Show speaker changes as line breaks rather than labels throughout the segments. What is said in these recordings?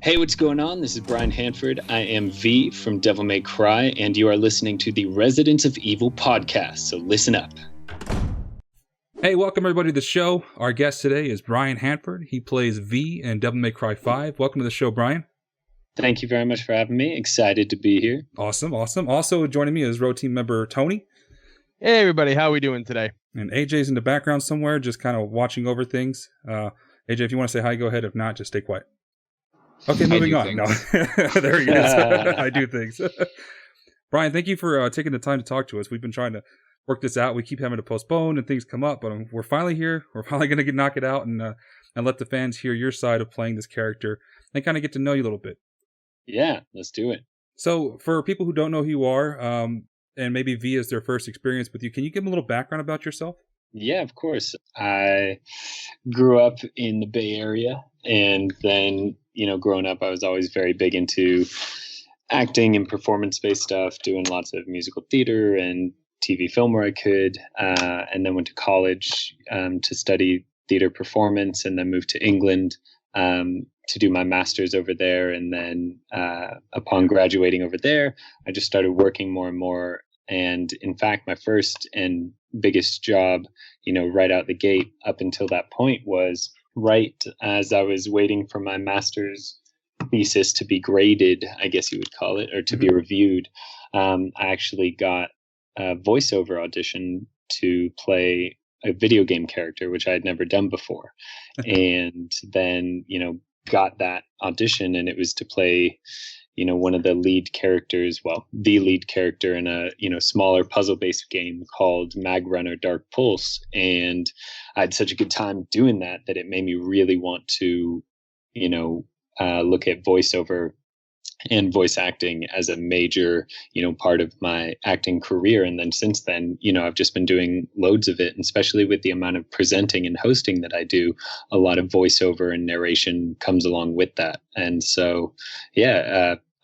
Hey, what's going on? This is Brian Hanford. I am V from Devil May Cry, and you are listening to the Residents of Evil podcast, so listen up.
Hey, welcome everybody to the show. Our guest today is Brian Hanford. He plays V in Devil May Cry 5. Welcome to the show, Brian.
Thank you very much for having me. Excited to be here.
Awesome. Also joining me is ROE Team member Tony.
Hey everybody, how are we doing today?
And AJ's in the background somewhere, just kind of watching over things. AJ, if you want to say hi, go ahead. If not, just stay quiet. Okay, moving on. No. There he is. I do things. Brian, thank you for taking the time to talk to us. We've been trying to work this out. We keep having to postpone and things come up, but we're finally here. We're finally going to knock it out and let the fans hear your side of playing this character and kind of get to know you a little bit.
Yeah, let's do it.
So for people who don't know who you are, and maybe V is their first experience with you, can you give them a little background about yourself?
Yeah, of course. I grew up in the Bay Area, and then, growing up, I was always very big into acting and performance-based stuff, doing lots of musical theater and TV film where I could, and then went to college to study theater performance, and then moved to England to do my master's over there. And then upon graduating over there, I just started working more and more. And in fact, my first and biggest job, right out the gate up until that point was right as I was waiting for my master's thesis to be graded, I guess you would call it, or to be reviewed. I actually got a voiceover audition to play a video game character, which I had never done before. And then, got that audition, and it was to play, one of the lead characters, the lead character in a, smaller puzzle-based game called Mag Runner Dark Pulse. And I had such a good time doing that it made me really want to, look at voiceover and voice acting as a major, part of my acting career. And then since then, I've just been doing loads of it, and especially with the amount of presenting and hosting that I do, a lot of voiceover and narration comes along with that. And so,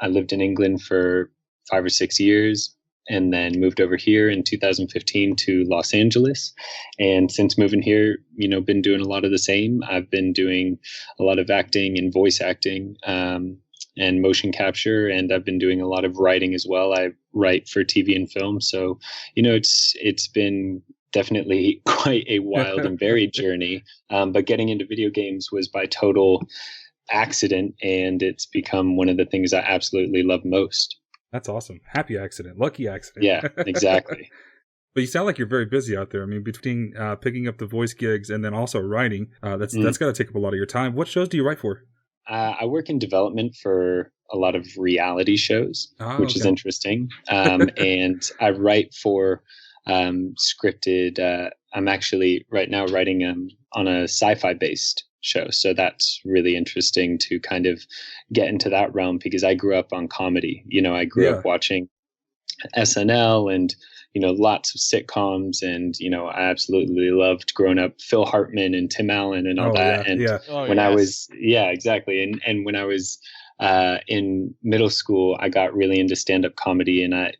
I lived in England for 5 or 6 years, and then moved over here in 2015 to Los Angeles. And since moving here, been doing a lot of the same. I've been doing a lot of acting and voice acting, and motion capture, and I've been doing a lot of writing as well. I write for TV and film, so it's been definitely quite a wild and varied journey. But getting into video games was by total accident, and it's become one of the things I absolutely love most.
That's awesome. Happy accident, lucky accident.
Yeah, exactly.
But you sound like you're very busy out there. I mean, between picking up the voice gigs and then also writing, that's got to take up a lot of your time. What shows do you write for? I
work in development for a lot of reality shows, which is interesting. And I write for scripted. I'm actually right now writing on a sci-fi based show. So that's really interesting to kind of get into that realm, because I grew up on comedy. I grew up watching SNL and lots of sitcoms, and I absolutely loved growing up Phil Hartman and Tim Allen and all that. And I was exactly. And when I was in middle school, I got really into stand-up comedy, and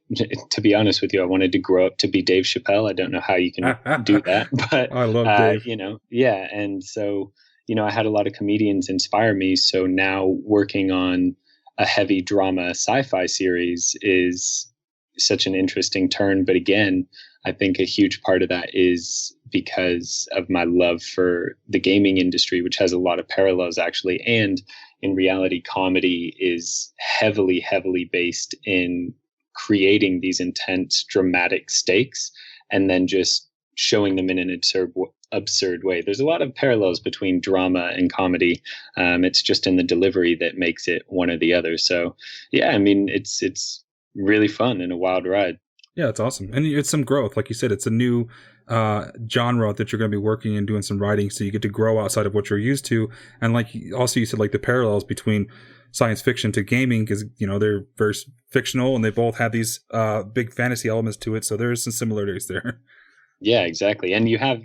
to be honest with you, I wanted to grow up to be Dave Chappelle. I don't know how you can do that, but
I love Dave.
And so I had a lot of comedians inspire me. So now working on a heavy drama sci-fi series is such an interesting turn. But again, I think a huge part of that is because of my love for the gaming industry, which has a lot of parallels actually. And in reality, comedy is heavily, heavily based in creating these intense, dramatic stakes and then just showing them in an absurd way. There's a lot of parallels between drama and comedy. It's just in the delivery that makes it one or the other. So it's really fun and a wild ride.
Yeah, it's awesome. And it's some growth. Like you said, it's a new genre that you're going to be working and doing some writing, so you get to grow outside of what you're used to. And like also you said, like the parallels between science fiction to gaming, because they're very fictional and they both have these big fantasy elements to it. So there's some similarities there.
Yeah, exactly. And you have,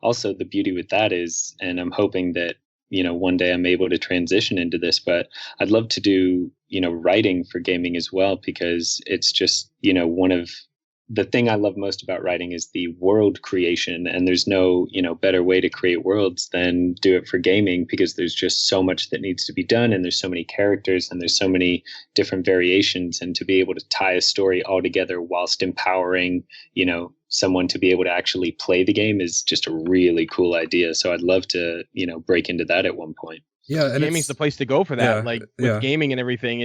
also the beauty with that is, and I'm hoping that, one day I'm able to transition into this, but I'd love to do, writing for gaming as well, because it's just, one of the thing I love most about writing is the world creation, and there's no, better way to create worlds than do it for gaming, because there's just so much that needs to be done, and there's so many characters, and there's so many different variations, and to be able to tie a story all together whilst empowering, someone to be able to actually play the game is just a really cool idea. So I'd love to, break into that at one point.
Yeah, and gaming's the place to go for that. With gaming and everything,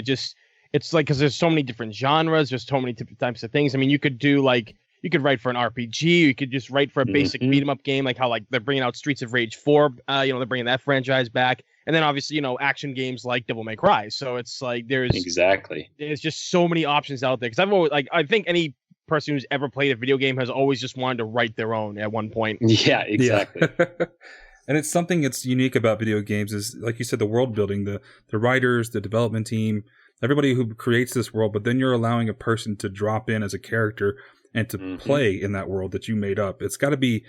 it's like, because there's so many different genres, there's so many different types of things. I mean, you could write for an RPG, you could just write for a basic beat 'em up game, like how they're bringing out Streets of Rage 4, they're bringing that franchise back, and then obviously action games like Devil May Cry. So it's like there's just so many options out there. Because I've always I think any person who's ever played a video game has always just wanted to write their own at one point.
Yeah, exactly.
Yeah. And it's something that's unique about video games is, like you said, the world building, the writers, the development team, everybody who creates this world, but then you're allowing a person to drop in as a character and to play in that world that you made up. It's got to be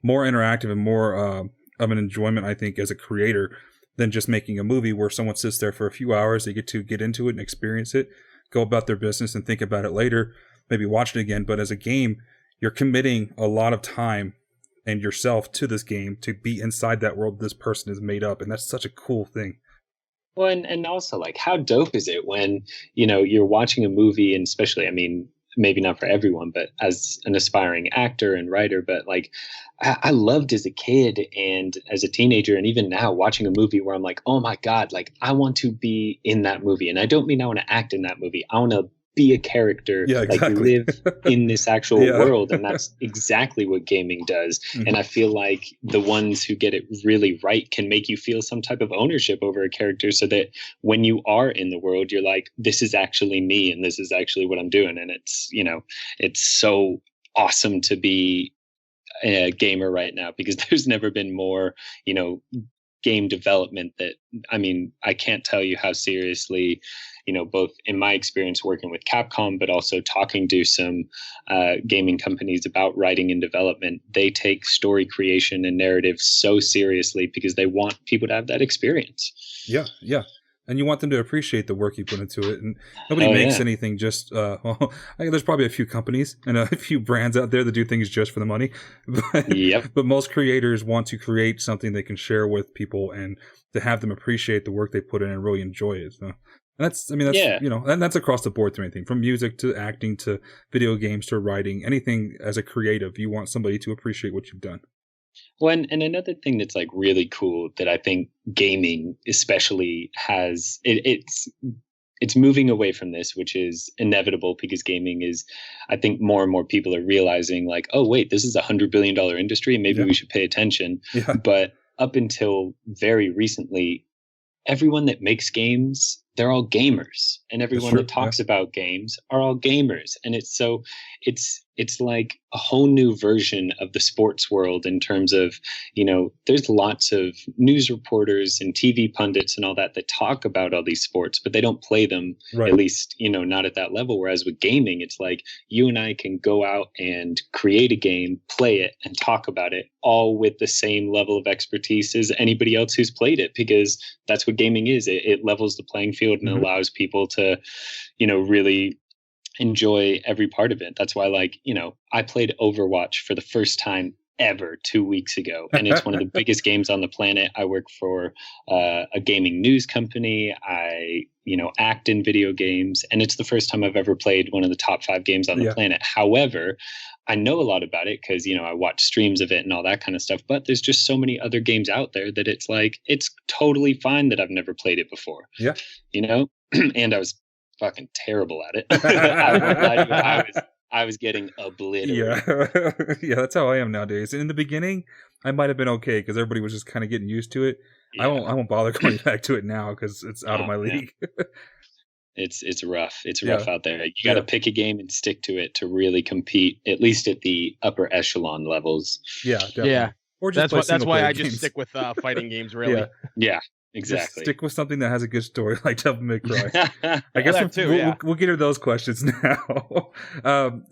more interactive and more of an enjoyment, I think, as a creator than just making a movie where someone sits there for a few hours. They get to get into it and experience it, go about their business and think about it later, maybe watch it again. But as a game, you're committing a lot of time and yourself to this game to be inside that world this person has made up. And that's such a cool thing.
Well, and also, like, how dope is it when, you're watching a movie, and especially, I mean, maybe not for everyone, but as an aspiring actor and writer, but like, I loved as a kid and as a teenager, and even now watching a movie where I'm like, oh my God, like, I want to be in that movie. And I don't mean I want to act in that movie. I want to be a character, like live in this actual world. And that's exactly what gaming does. And I feel like the ones who get it really right can make you feel some type of ownership over a character, so that when you are in the world, you're like, this is actually me and this is actually what I'm doing. And it's, it's so awesome to be a gamer right now, because there's never been more, game development that, I mean, I can't tell you how seriously, both in my experience working with Capcom, but also talking to some gaming companies about writing and development, they take story creation and narrative so seriously because they want people to have that experience.
Yeah, yeah. And you want them to appreciate the work you put into it. And nobody makes anything just, there's probably a few companies and a few brands out there that do things just for the money. But most creators want to create something they can share with people and to have them appreciate the work they put in and really enjoy it. So, and that's and that's across the board through anything from music to acting to video games to writing, anything as a creative, you want somebody to appreciate what you've done.
Well, and another thing that's like really cool that I think gaming especially has, it's moving away from this, which is inevitable because gaming is, I think more and more people are realizing like, oh, wait, this is $100 billion industry. Maybe we should pay attention. Yeah. But up until very recently, everyone that makes games, they're all gamers, and everyone that talks about games are all gamers. And it's like a whole new version of the sports world in terms of, there's lots of news reporters and TV pundits and all that talk about all these sports, but they don't play them, at least, not at that level. Whereas with gaming, it's like you and I can go out and create a game, play it, and talk about it all with the same level of expertise as anybody else who's played it, because that's what gaming is. It levels the playing field and allows people to, really enjoy every part of it. That's why, like, I played Overwatch for the first time ever 2 weeks ago, and it's one of the biggest games on the planet. I work for a gaming news company. I act in video games, and it's the first time I've ever played one of the top 5 games on the planet. However, I know a lot about it because I watch streams of it and all that kind of stuff, but there's just so many other games out there that it's like, it's totally fine that I've never played it before. And I was fucking terrible at it. I won't lie to you, I was getting obliterated.
Yeah, that's how I am nowadays. And in the beginning, I might have been okay because everybody was just kind of getting used to it. I won't bother going back to it now because it's out of my league.
It's rough. It's rough out there. You got to pick a game and stick to it to really compete, at least at the upper echelon levels.
Yeah, definitely.
Yeah.
Or just
that's why I just stick with fighting games, really.
Yeah. Exactly.
Just stick with something that has a good story, like Devil May Cry. I guess we'll get to those questions now.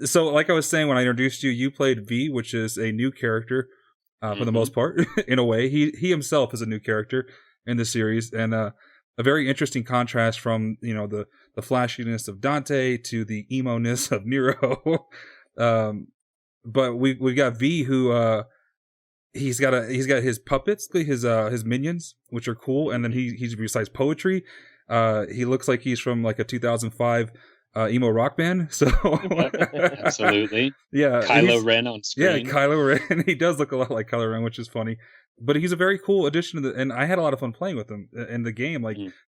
So, like I was saying when I introduced you, you played V, which is a new character for the most part. In a way, he himself is a new character in the series, and a very interesting contrast from the flashiness of Dante to the emo-ness of Nero. But we got V, who he's got his puppets, his minions, which are cool, and then he recites poetry. He looks like he's from like a 2005 emo rock band. So
absolutely,
yeah,
Kylo Ren on screen.
Yeah, Kylo Ren. He does look a lot like Kylo Ren, which is funny. But he's a very cool addition to and I had a lot of fun playing with him in the game. Like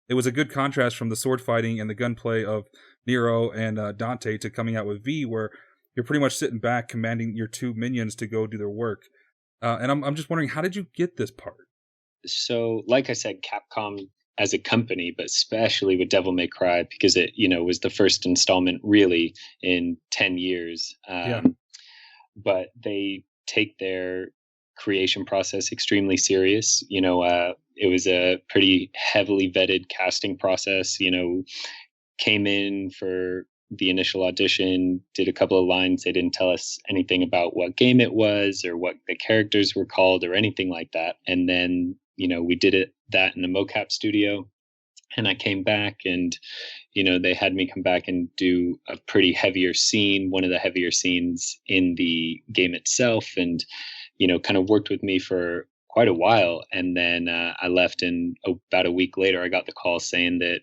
it was a good contrast from the sword fighting and the gunplay of Nero and Dante to coming out with V, where you're pretty much sitting back commanding your two minions to go do their work. And I'm just wondering, how did you get this part?
So, like I said, Capcom as a company, but especially with Devil May Cry, because it, was the first installment really in 10 years. But they take their creation process extremely serious. It was a pretty heavily vetted casting process. Came in for the initial audition, did a couple of lines. They didn't tell us anything about what game it was or what the characters were called or anything like that. And then, we did that in the mocap studio, and I came back and, they had me come back and do a pretty heavier scene, one of the heavier scenes in the game itself. And, kind of worked with me for quite a while. And then I left, and about a week later, I got the call saying that,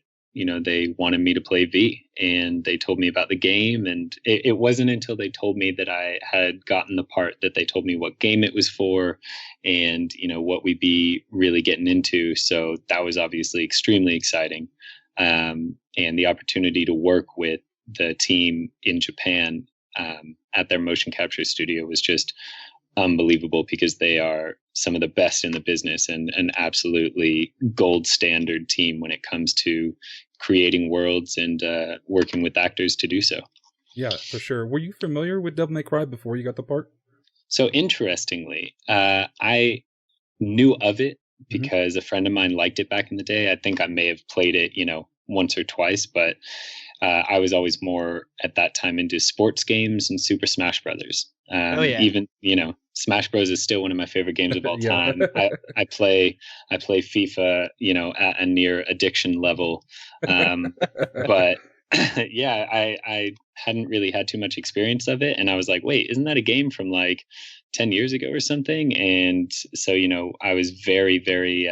they wanted me to play V, and they told me about the game. And it wasn't until they told me that I had gotten the part that they told me what game it was for and, what we'd be really getting into. So that was obviously extremely exciting. And the opportunity to work with the team in Japan at their motion capture studio was just unbelievable, because they are some of the best in the business and an absolutely gold standard team when it comes to creating worlds and working with actors to do so.
Yeah, for sure. Were you familiar with Devil May Cry before you got the part?
So interestingly, I knew of it because a friend of mine liked it back in the day. I think I may have played it, once or twice, but I was always more at that time into sports games and Super Smash Brothers. Even, Smash Bros is still one of my favorite games of all time. I play FIFA, at a near addiction level. But yeah, I hadn't really had too much experience of it. And I was like, wait, isn't that a game from like 10 years ago or something? And so, I was very, very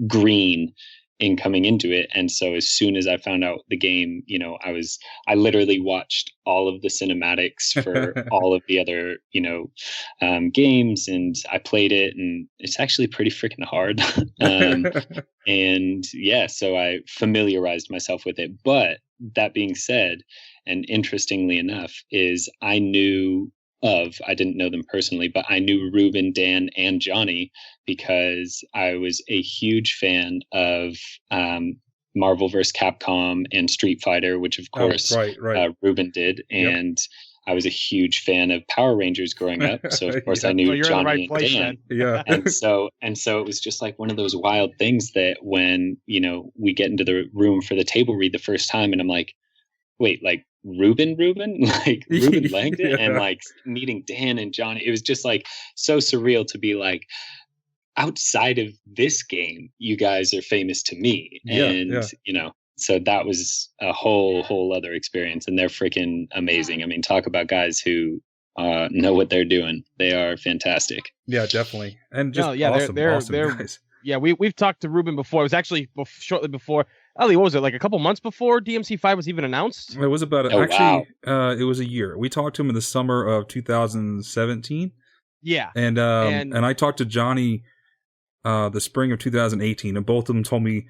green in coming into it. And so as soon as I found out the game, I literally watched all of the cinematics for all of the other, games, and I played it, and it's actually pretty freaking hard. And yeah, so I familiarized myself with it. But that being said, and interestingly enough, is I didn't know them personally, but I knew Ruben, Dan, and Johnny because I was a huge fan of Marvel vs. Capcom and Street Fighter, which of course Ruben did. And I was a huge fan of Power Rangers growing up. So of course I knew Johnny and Dan.
Yeah.
and so it was just like one of those wild things that when, we get into the room for the table read the first time, and I'm like, wait, like Ruben, like Ruben Langdon, and like meeting Dan and Johnny. It was just like so surreal to be like, outside of this game, you guys are famous to me. So that was a whole other experience, and they're freaking amazing. I mean, talk about guys who know what they're doing. They are fantastic.
Yeah, definitely. And just awesome guys.
Yeah, we've talked to Ruben before. It was actually shortly before. Ali, what was it, like a couple months before DMC5 was even announced?
It was about it was a year. We talked to him in the summer of 2017.
Yeah,
and I talked to Johnny the spring of 2018, and both of them told me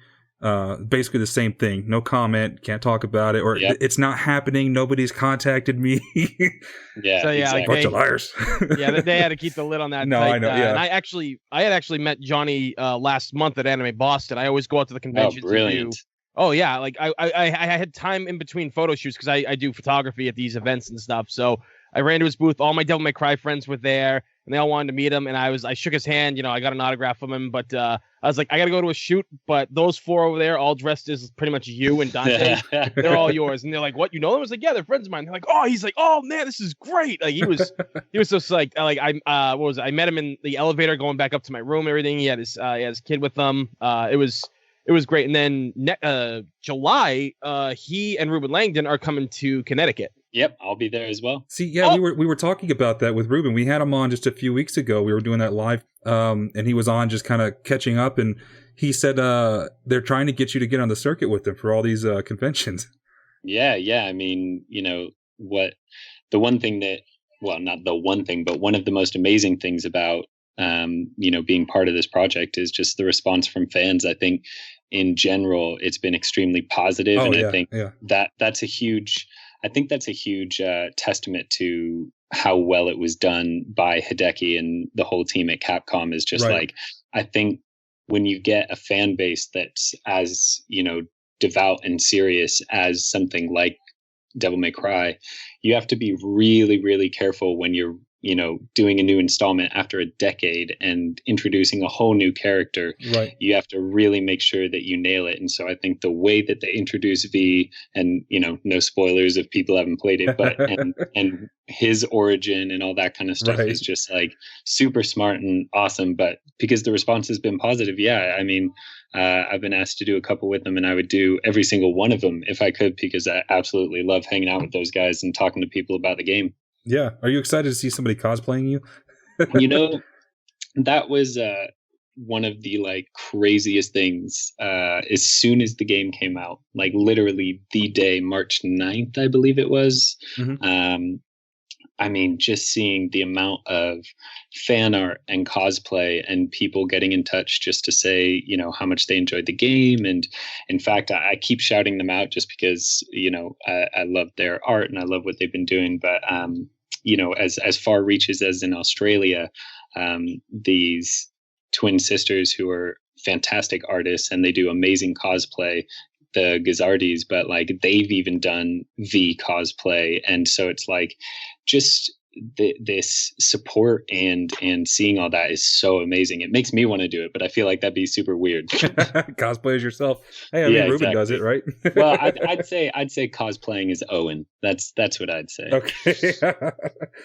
basically the same thing. No comment, can't talk about it, or it's not happening. Nobody's contacted me.
Yeah,
so
exactly.
Bunch of liars.
Yeah, they had to keep the lid on that.
No,
tight,
I know.
And I had actually met Johnny last month at Anime Boston. I always go out to the convention.
Oh, brilliant.
Oh yeah, like I had time in between photo shoots because I do photography at these events and stuff. So I ran to his booth. All my Devil May Cry friends were there, and they all wanted to meet him. And I shook his hand. I got an autograph from him. But I was like, I got to go to a shoot. But those four over there, all dressed as pretty much you and Dante, they're all yours. And they're like, what? You know them? I was like, yeah, they're friends of mine. They're like, oh, he's like, oh man, this is great. Like he was so psyched. Like what was it? I met him in the elevator going back up to my room and everything. He had his kid with him. It was great. And then July, he and Ruben Langdon are coming to Connecticut.
Yep, I'll be there as well.
See, yeah, we were talking about that with Ruben. We had him on just a few weeks ago. We were doing that live, and he was on just kind of catching up, and he said they're trying to get you to get on the circuit with them for all these conventions.
Yeah. I mean, the one thing that, well, not the one thing, but one of the most amazing things about being part of this project is just the response from fans. I think in general, it's been extremely positive, I think that's a huge testament to how well it was done by Hideki and the whole team at Capcom. Is just like, I think when you get a fan base that's as, devout and serious as something like Devil May Cry, you have to be really, really careful when you're, doing a new installment after a decade and introducing a whole new character.
Right.
You have to really make sure that you nail it. And so I think the way that they introduce V, and, no spoilers if people haven't played it, but, and his origin and all that kind of stuff is just like super smart and awesome. But because the response has been positive, I mean, I've been asked to do a couple with them, and I would do every single one of them if I could, because I absolutely love hanging out with those guys and talking to people about the game.
Yeah. Are you excited to see somebody cosplaying you?
That was one of the craziest things. As soon as the game came out, literally the day, March 9th, I believe it was. Mm-hmm. I mean, just seeing the amount of fan art and cosplay and people getting in touch just to say, how much they enjoyed the game. And in fact, I keep shouting them out just because, I love their art and I love what they've been doing. But, as far reaches as in Australia, these twin sisters who are fantastic artists and they do amazing cosplay, the Gazardis, but they've even done V cosplay. And so it's just this support and seeing all that is so amazing. It makes me want to do it, but I feel like that'd be super weird.
Cosplay as yourself. Hey, I mean, Ruben exactly. does it, right?
Well, I'd say cosplaying is Owen. That's what I'd say.
Okay.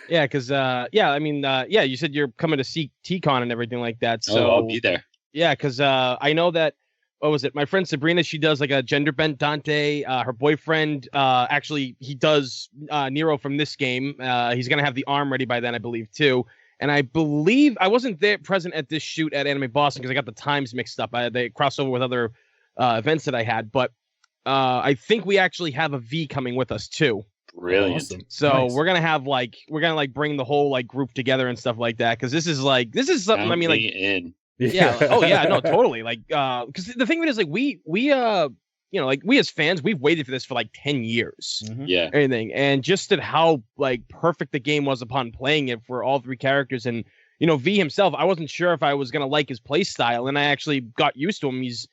Yeah, because you said you're coming to see TCon and everything like that. So
I'll be there.
Yeah, because I know that. What was it? My friend Sabrina, she does a gender bent Dante. Her boyfriend, actually, he does Nero from this game. He's going to have the arm ready by then, I believe, too. And I believe I wasn't there present at this shoot at Anime Boston because I got the times mixed up. They crossed over with other events that I had. But I think we actually have a V coming with us, too.
Brilliant.
Awesome. So nice. We're going to have bring the whole group together and stuff like that. Because this is something, I mean,
in.
Yeah. Oh yeah. No, totally. Because the thing of it is, we as fans, we've waited for this for 10 years.
Mm-hmm. Yeah.
Everything, and just at how perfect the game was upon playing it for all three characters, and V himself, I wasn't sure if I was gonna like his play style, and I actually got used to him. He's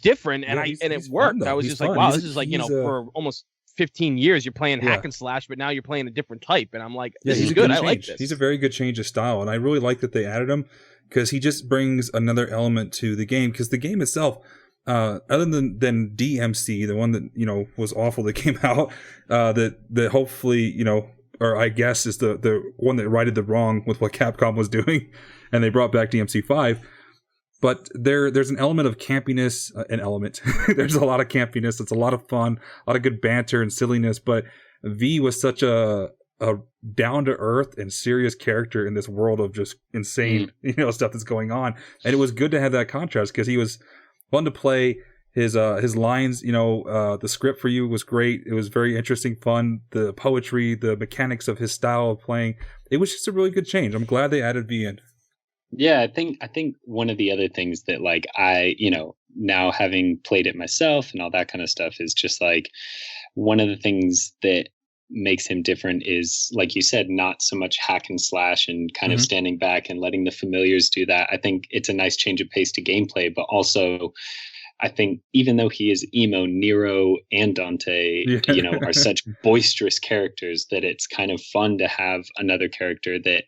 different, and it worked. I was just fun. Wow, this is for almost 15 years you're playing hack and slash, but now you're playing a different type, and I'm like, this is good. I like this.
He's a very good change of style, and I really like that they added him. Because he just brings another element to the game. Because the game itself, other than DMC, the one that was awful that came out, that hopefully or I guess is the one that righted the wrong with what Capcom was doing, and they brought back DMC5. But there's an element of campiness, there's a lot of campiness. It's a lot of fun, a lot of good banter and silliness. But V was such a down to earth and serious character in this world of just insane, stuff that's going on. And it was good to have that contrast because he was fun to play. His lines, the script for you was great. It was very interesting, fun. The poetry, the mechanics of his style of playing, it was just a really good change. I'm glad they added V in.
Yeah, I think one of the other things that I, now having played it myself and all that kind of stuff is just one of the things that makes him different is, like you said, not so much hack and slash and kind of standing back and letting the familiars do that. I think it's a nice change of pace to gameplay, but also I think even though he is emo, Nero and Dante, are such boisterous characters that it's kind of fun to have another character that,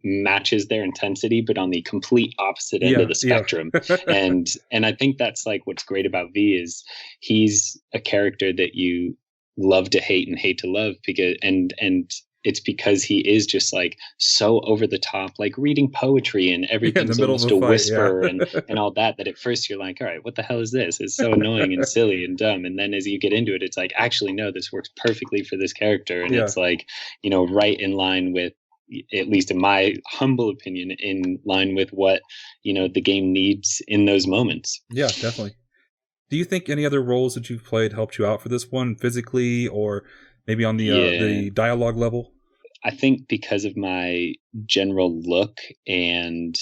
matches their intensity, but on the complete opposite end of the spectrum. and I think that's what's great about V is he's a character that you love to hate and hate to love, because and it's because he is just like so over the top, like reading poetry and everything's almost a whisper and all that at first you're like, all right, what the hell is this? It's so annoying and silly and dumb. And then as you get into it, it's like, actually, no, this works perfectly for this character. And it's like, right in line with, at least in my humble opinion, in line with what, the game needs in those moments.
Yeah, definitely. Do you think any other roles that you've played helped you out for this one physically or maybe on the dialogue level?
I think because of my general look and,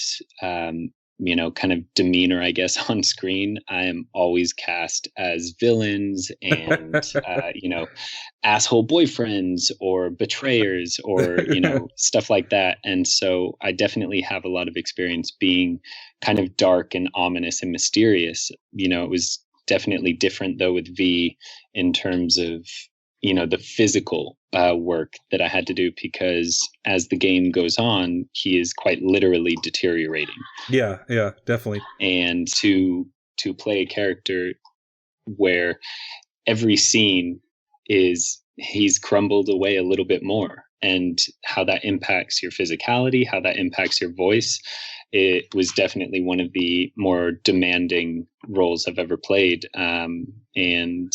kind of demeanor, I guess, on screen, I am always cast as villains and, asshole boyfriends or betrayers or, stuff like that. And so I definitely have a lot of experience being kind of dark and ominous and mysterious. It was definitely different, though, with V in terms of, the physical work that I had to do, because as the game goes on, he is quite literally deteriorating.
Yeah, definitely.
And to play a character where every scene he's crumbled away a little bit more, and how that impacts your physicality, how that impacts your voice, it was definitely one of the more demanding roles I've ever played. And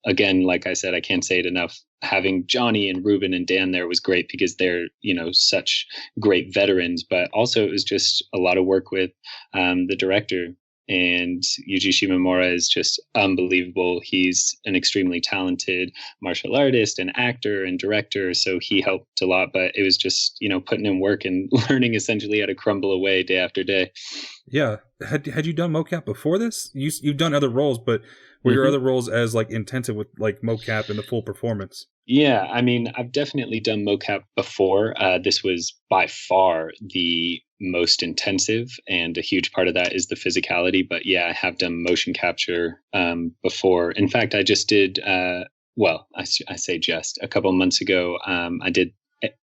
again, like I said, I can't say it enough. Having Johnny and Ruben and Dan there was great because they're, such great veterans, but also it was just a lot of work with the director. And Yuji Shimomura is just unbelievable. He's an extremely talented martial artist and actor and director, so he helped a lot. But it was just, putting in work and learning essentially how to crumble away day after day.
Yeah. Had you done mocap before this? You've done other roles, but were your other roles as like intensive with like mocap and the full performance?
Yeah, I mean, I've definitely done mocap before. This was by far the most intensive, and a huge part of that is the physicality. But yeah, I have done motion capture before. In fact, I just did, I say just a couple of months ago, I did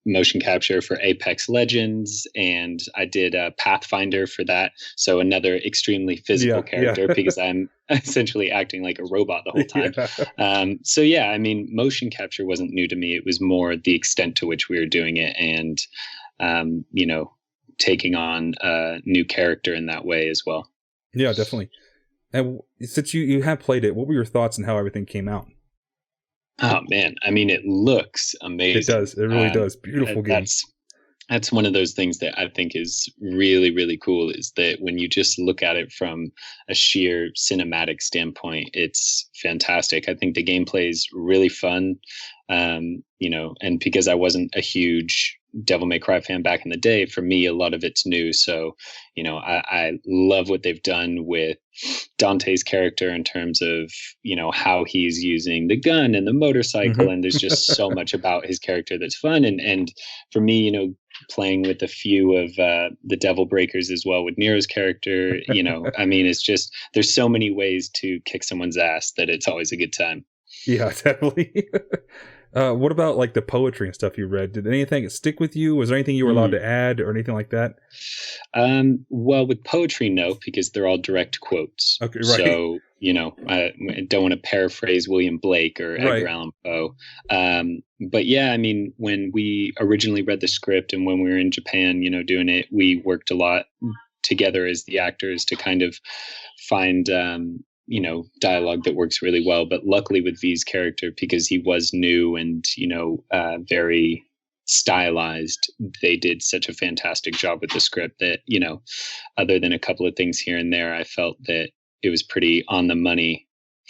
motion capture for Apex Legends, and I did a Pathfinder for that. So another extremely physical character because I'm essentially acting like a robot the whole time. So yeah, I mean, motion capture wasn't new to me. It was more the extent to which we were doing it, and taking on a new character in that way as well.
Yeah, definitely. And since you have played it, what were your thoughts on how everything came out?
Oh man, I mean, it looks amazing.
It does. It really does. Beautiful game.
That's one of those things that I think is really, really cool, is that when you just look at it from a sheer cinematic standpoint, it's fantastic. I think the gameplay is really fun. And because I wasn't a huge Devil May Cry fan back in the day, for me, a lot of it's new. So, I love what they've done with Dante's character in terms of, how he's using the gun and the motorcycle. And there's just so much about his character that's fun. And for me, playing with a few of the Devil Breakers as well with Nero's character, I mean, it's just, there's so many ways to kick someone's ass that it's always a good time.
Yeah, definitely. What about like the poetry and stuff you read? Did anything stick with you? Was there anything you were allowed to add or anything like that?
Well, with poetry, no, because they're all direct quotes.
Okay, right.
So, I don't want to paraphrase William Blake or Edgar Allan Poe. But yeah, I mean, when we originally read the script and when we were in Japan, doing it, we worked a lot together as the actors to kind of find dialogue that works really well. But luckily with V's character, because he was new and, very stylized, they did such a fantastic job with the script that, other than a couple of things here and there, I felt that it was pretty on the money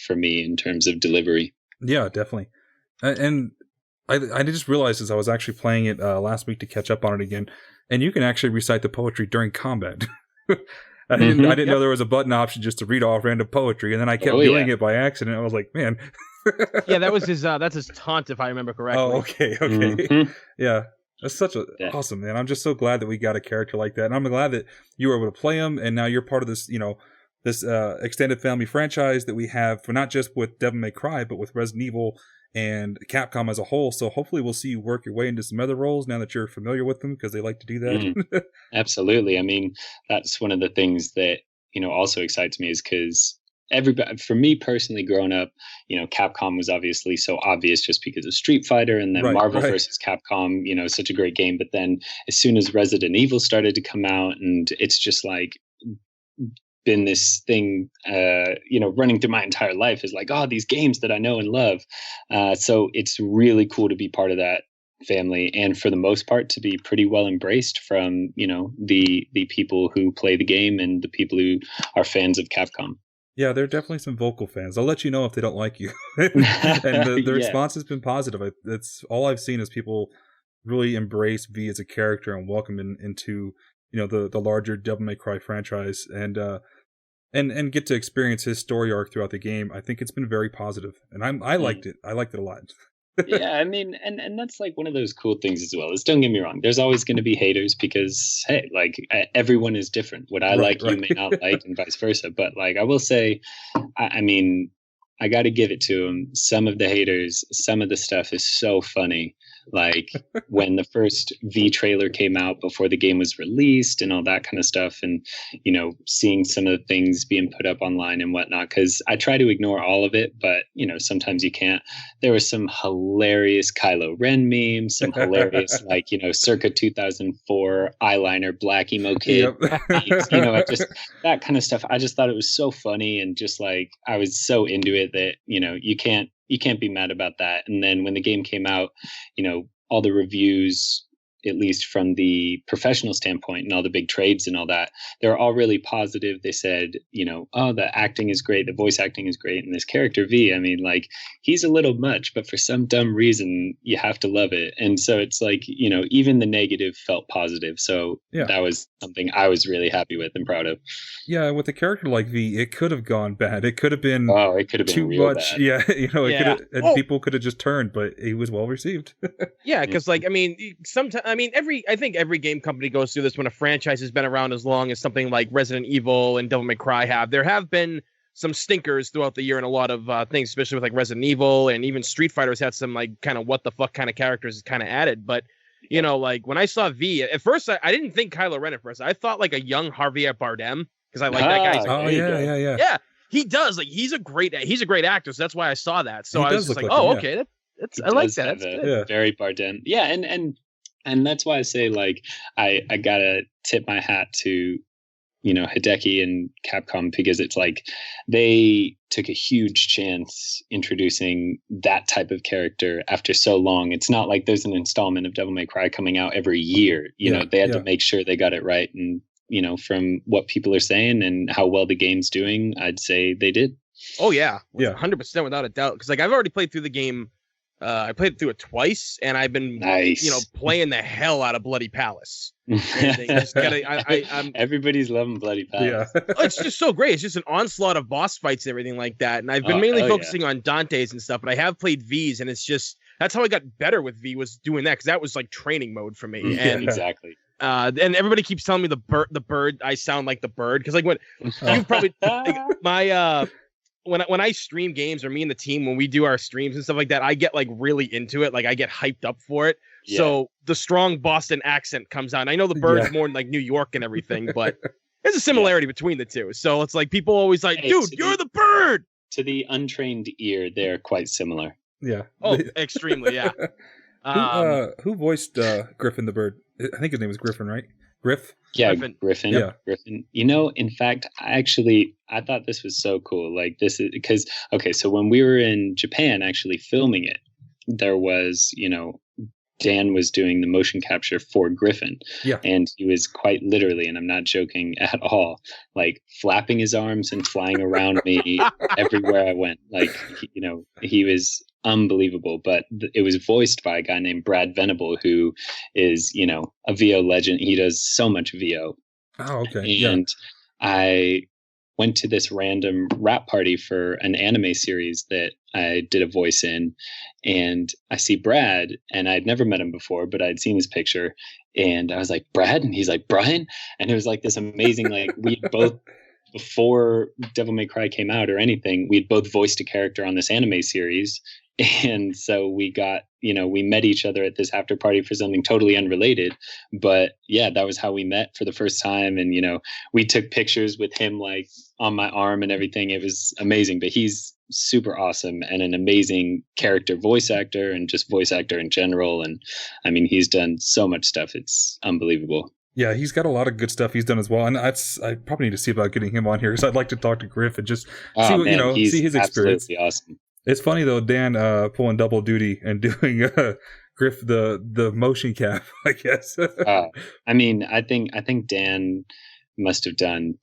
for me in terms of delivery. Yeah,
definitely. And I just realized as I was actually playing it last week to catch up on it again, and you can actually recite the poetry during combat. I didn't know there was a button option just to read off random poetry, and then I kept doing it by accident. I was like, man.
Yeah, that was his. That's his taunt, if I remember correctly.
Oh, okay. Yeah, that's such a awesome, man. I'm just so glad that we got a character like that, and I'm glad that you were able to play him, and now you're part of this, this extended family franchise that we have for not just with Devil May Cry, but with Resident Evil and Capcom as a whole. So hopefully we'll see you work your way into some other roles now that you're familiar with them, because they like to do that.
Absolutely. I mean, that's one of the things that, also excites me, is because, everybody, for me personally, growing up, Capcom was obviously so obvious just because of Street Fighter, and then Marvel versus Capcom, such a great game. But then as soon as Resident Evil started to come out, and it's just like been this thing, running through my entire life is like, oh, these games that I know and love. So it's really cool to be part of that family, and for the most part to be pretty well embraced from the people who play the game and the people who are fans of Capcom.
Yeah, there are definitely some vocal fans. I'll let you know if they don't like you. And the response has been positive. That's all I've seen is people really embrace V as a character and welcome into the larger Devil May Cry franchise, and get to experience his story arc throughout the game. I think it's been very positive, and I liked it. I liked it a lot.
Yeah, I mean, and that's like one of those cool things as well. Is, don't get me wrong, there's always going to be haters because, hey, like everyone is different. What I like, you may not like, and vice versa. But like I will say, I mean, I got to give it to them. Some of the haters, some of the stuff is so funny. Like when the first V trailer came out before the game was released and all that kind of stuff, and seeing some of the things being put up online and whatnot, because I try to ignore all of it, but sometimes you can't. There was some hilarious Kylo Ren memes, some hilarious circa 2004 eyeliner black emo kid memes, just that kind of stuff. I just thought it was so funny, and just like I was so into it that you can't be mad about that. And then when the game came out, all the reviews, at least from the professional standpoint and all the big trades and all that, they're all really positive. They said, oh, the acting is great. The voice acting is great. And this character V, I mean, like, he's a little much, but for some dumb reason, you have to love it. And so it's like, even the negative felt positive. So that was something I was really happy with and proud of.
Yeah, with a character like V, it could have gone bad. It could have been too much.
Bad.
Yeah, people could have just turned, but he was well received.
Yeah, because like, I mean, sometimes, I think every game company goes through this when a franchise has been around as long as something like Resident Evil and Devil May Cry have. There have been some stinkers throughout the year and a lot of things, especially with like Resident Evil, and even Street Fighter's had some like kind of what the fuck kind of characters kind of added. But like when I saw V at first, I didn't think Kylo Ren at first. I thought like a young Javier Bardem, because I like that guy. Yeah. He does, like, he's a great actor, so that's why I saw that. So I was just like, okay, that's I like that. That's good.
Very Bardem. Yeah, and that's why I say, like, I gotta tip my hat to Hideki and Capcom, because it's like they took a huge chance introducing that type of character after so long. It's not like there's an installment of Devil May Cry coming out every year. They had to make sure they got it right, and from what people are saying and how well the game's doing, I'd say they did.
Oh yeah, 100% without a doubt. Because like I've already played through the game. I played through it twice, and I've been, playing the hell out of Bloody Palace.
Everybody's loving Bloody Palace.
Yeah. It's just so great. It's just an onslaught of boss fights and everything like that. And I've been mainly focusing on Dante's and stuff, but I have played V's, and it's just, that's how I got better with V, was doing that, because that was like training mode for me. And
exactly.
And everybody keeps telling me the bird, I sound like the bird, because like when you probably like, my when I stream games, or me and the team, when we do our streams and stuff like that, I get like really into it. Like I get hyped up for it. Yeah. So the strong Boston accent comes out. And I know the bird's more in like New York and everything, but there's a similarity between the two. So it's like people always like, dude, you're the bird.
To the untrained ear, they're quite similar.
Yeah.
Oh, extremely. Yeah.
Who voiced Griffin the bird? I think his name was Griffin, right? Griff?
Yeah, Griffin. Yeah. Griffin. In fact, I thought this was so cool. Like, this is because, so when we were in Japan actually filming it, there was, Dan was doing the motion capture for Griffin. Yeah. And he was quite literally, and I'm not joking at all, like flapping his arms and flying around me everywhere I went. Like, he was unbelievable. But it was voiced by a guy named Brad Venable, who is, a VO legend. He does so much VO.
Oh, okay.
And I went to this random rap party for an anime series that I did a voice in, and I see Brad, and I'd never met him before, but I'd seen his picture, and I was like, Brad? And he's like, Brian? And it was like this amazing, like, we both, before Devil May Cry came out or anything, we'd both voiced a character on this anime series, And so we got, we met each other at this after party for something totally unrelated. But yeah, that was how we met for the first time. And, we took pictures with him like on my arm and everything. It was amazing. But he's super awesome and an amazing character voice actor and just voice actor in general. And I mean, he's done so much stuff. It's unbelievable.
Yeah, he's got a lot of good stuff he's done as well, and I probably need to see about getting him on here because I'd like to talk to Griff and just see what, see his experience.
Absolutely awesome.
It's funny though, Dan pulling double duty and doing Griff the motion cap, I guess.
I mean, I think Dan must have done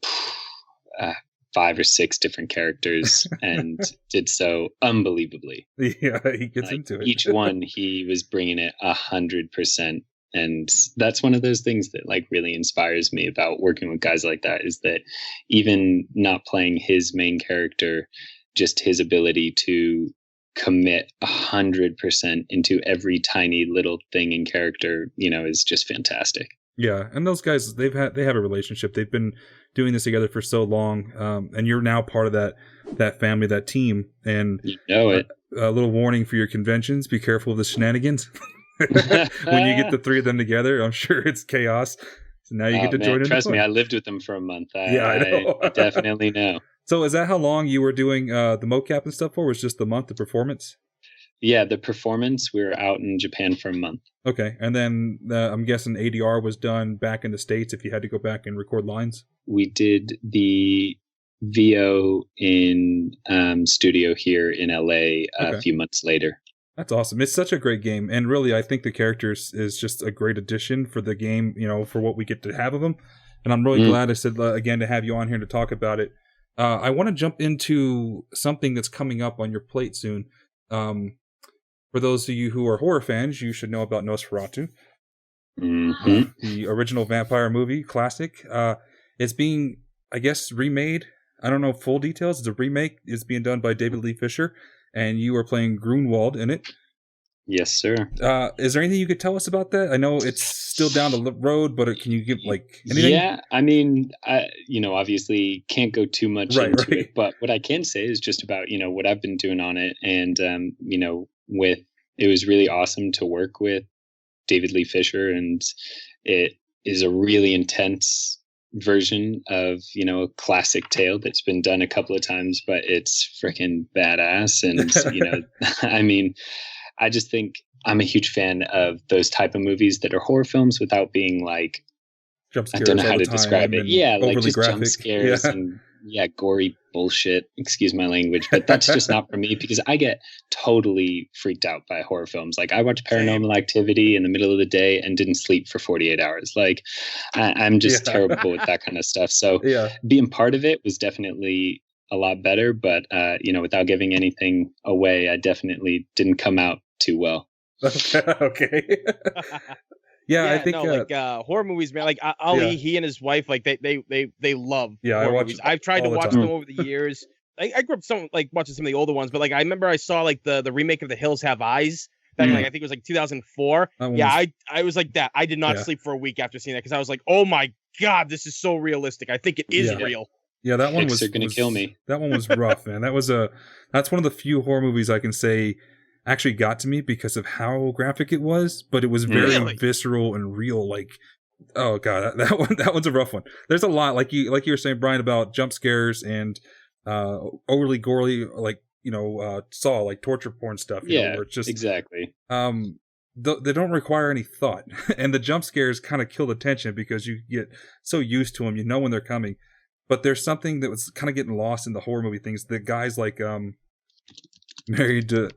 5 or 6 different characters and did so unbelievably.
Yeah, he gets into it.
Each one, he was bringing it 100%. And that's one of those things that like really inspires me about working with guys like that, is that even not playing his main character, just his ability to commit 100% into every tiny little thing in character, is just fantastic.
Yeah. And those guys, they have a relationship. They've been doing this together for so long. And you're now part of that family, that team. And
it.
A little warning for your conventions. Be careful of the shenanigans. When you get the 3 of them together, I'm sure it's chaos. So now you get to join in.
Trust me, I lived with them for a month.
I know.
I definitely know.
So is that how long you were doing the mocap and stuff for? Was just the month, the performance?
Yeah, the performance, we were out in Japan for a month.
Okay, and then I'm guessing ADR was done back in the States if you had to go back and record lines?
We did the VO in studio here in LA a few months later.
That's awesome. It's such a great game. And really, I think the characters is just a great addition for the game, for what we get to have of them. And I'm really glad I said, again, to have you on here to talk about it. I want to jump into something that's coming up on your plate soon. For those of you who are horror fans, you should know about Nosferatu. The original vampire movie, classic. It's being, I guess, remade. I don't know full details. It's a remake. It's being done by David Lee Fisher. And you are playing Grunwald in it.
Yes, sir.
Is there anything you could tell us about that? I know it's still down the road, but can you give anything?
Yeah, I mean, obviously can't go too much into it, but what I can say is just about, what I've been doing on it. And, it was really awesome to work with David Lee Fisher, and it is a really intense version of a classic tale that's been done a couple of times, but it's freaking badass. And I mean, I just think I'm a huge fan of those type of movies that are horror films without being like,
jump scares,
I don't know how to describe it. Yeah, like just
graphic.
Jump scares and gory bullshit, excuse my language, but that's just not for me, because I get totally freaked out by horror films. Like I watched Paranormal Activity in the middle of the day and didn't sleep for 48 hours. Like I'm just terrible with that kind of stuff. So being part of it was definitely a lot better, but without giving anything away, I definitely didn't come out too well.
Okay. I think
horror movies, man. Like Ali, he and his wife, like they love horror movies. I've tried to watch them over the years. I grew up watching some of the older ones, but I remember I saw the remake of The Hills Have Eyes back in I think it was 2004. I was like that. I did not sleep for a week after seeing that, because I was like, oh my god, this is so realistic. I think it is real.
Yeah, that one was
going to kill me.
That one was rough, man. That's one of the few horror movies I can say actually got to me because of how graphic it was, but it was very visceral and real. Like, oh god, that one's a rough one. There's a lot, like you were saying, Brian, about jump scares and overly gory, Saw, like torture porn stuff. Where it's just
exactly.
They don't require any thought, and the jump scares kind of kill the tension because you get so used to them, when they're coming. But there's something that was kind of getting lost in the horror movie things. The guy's like married to,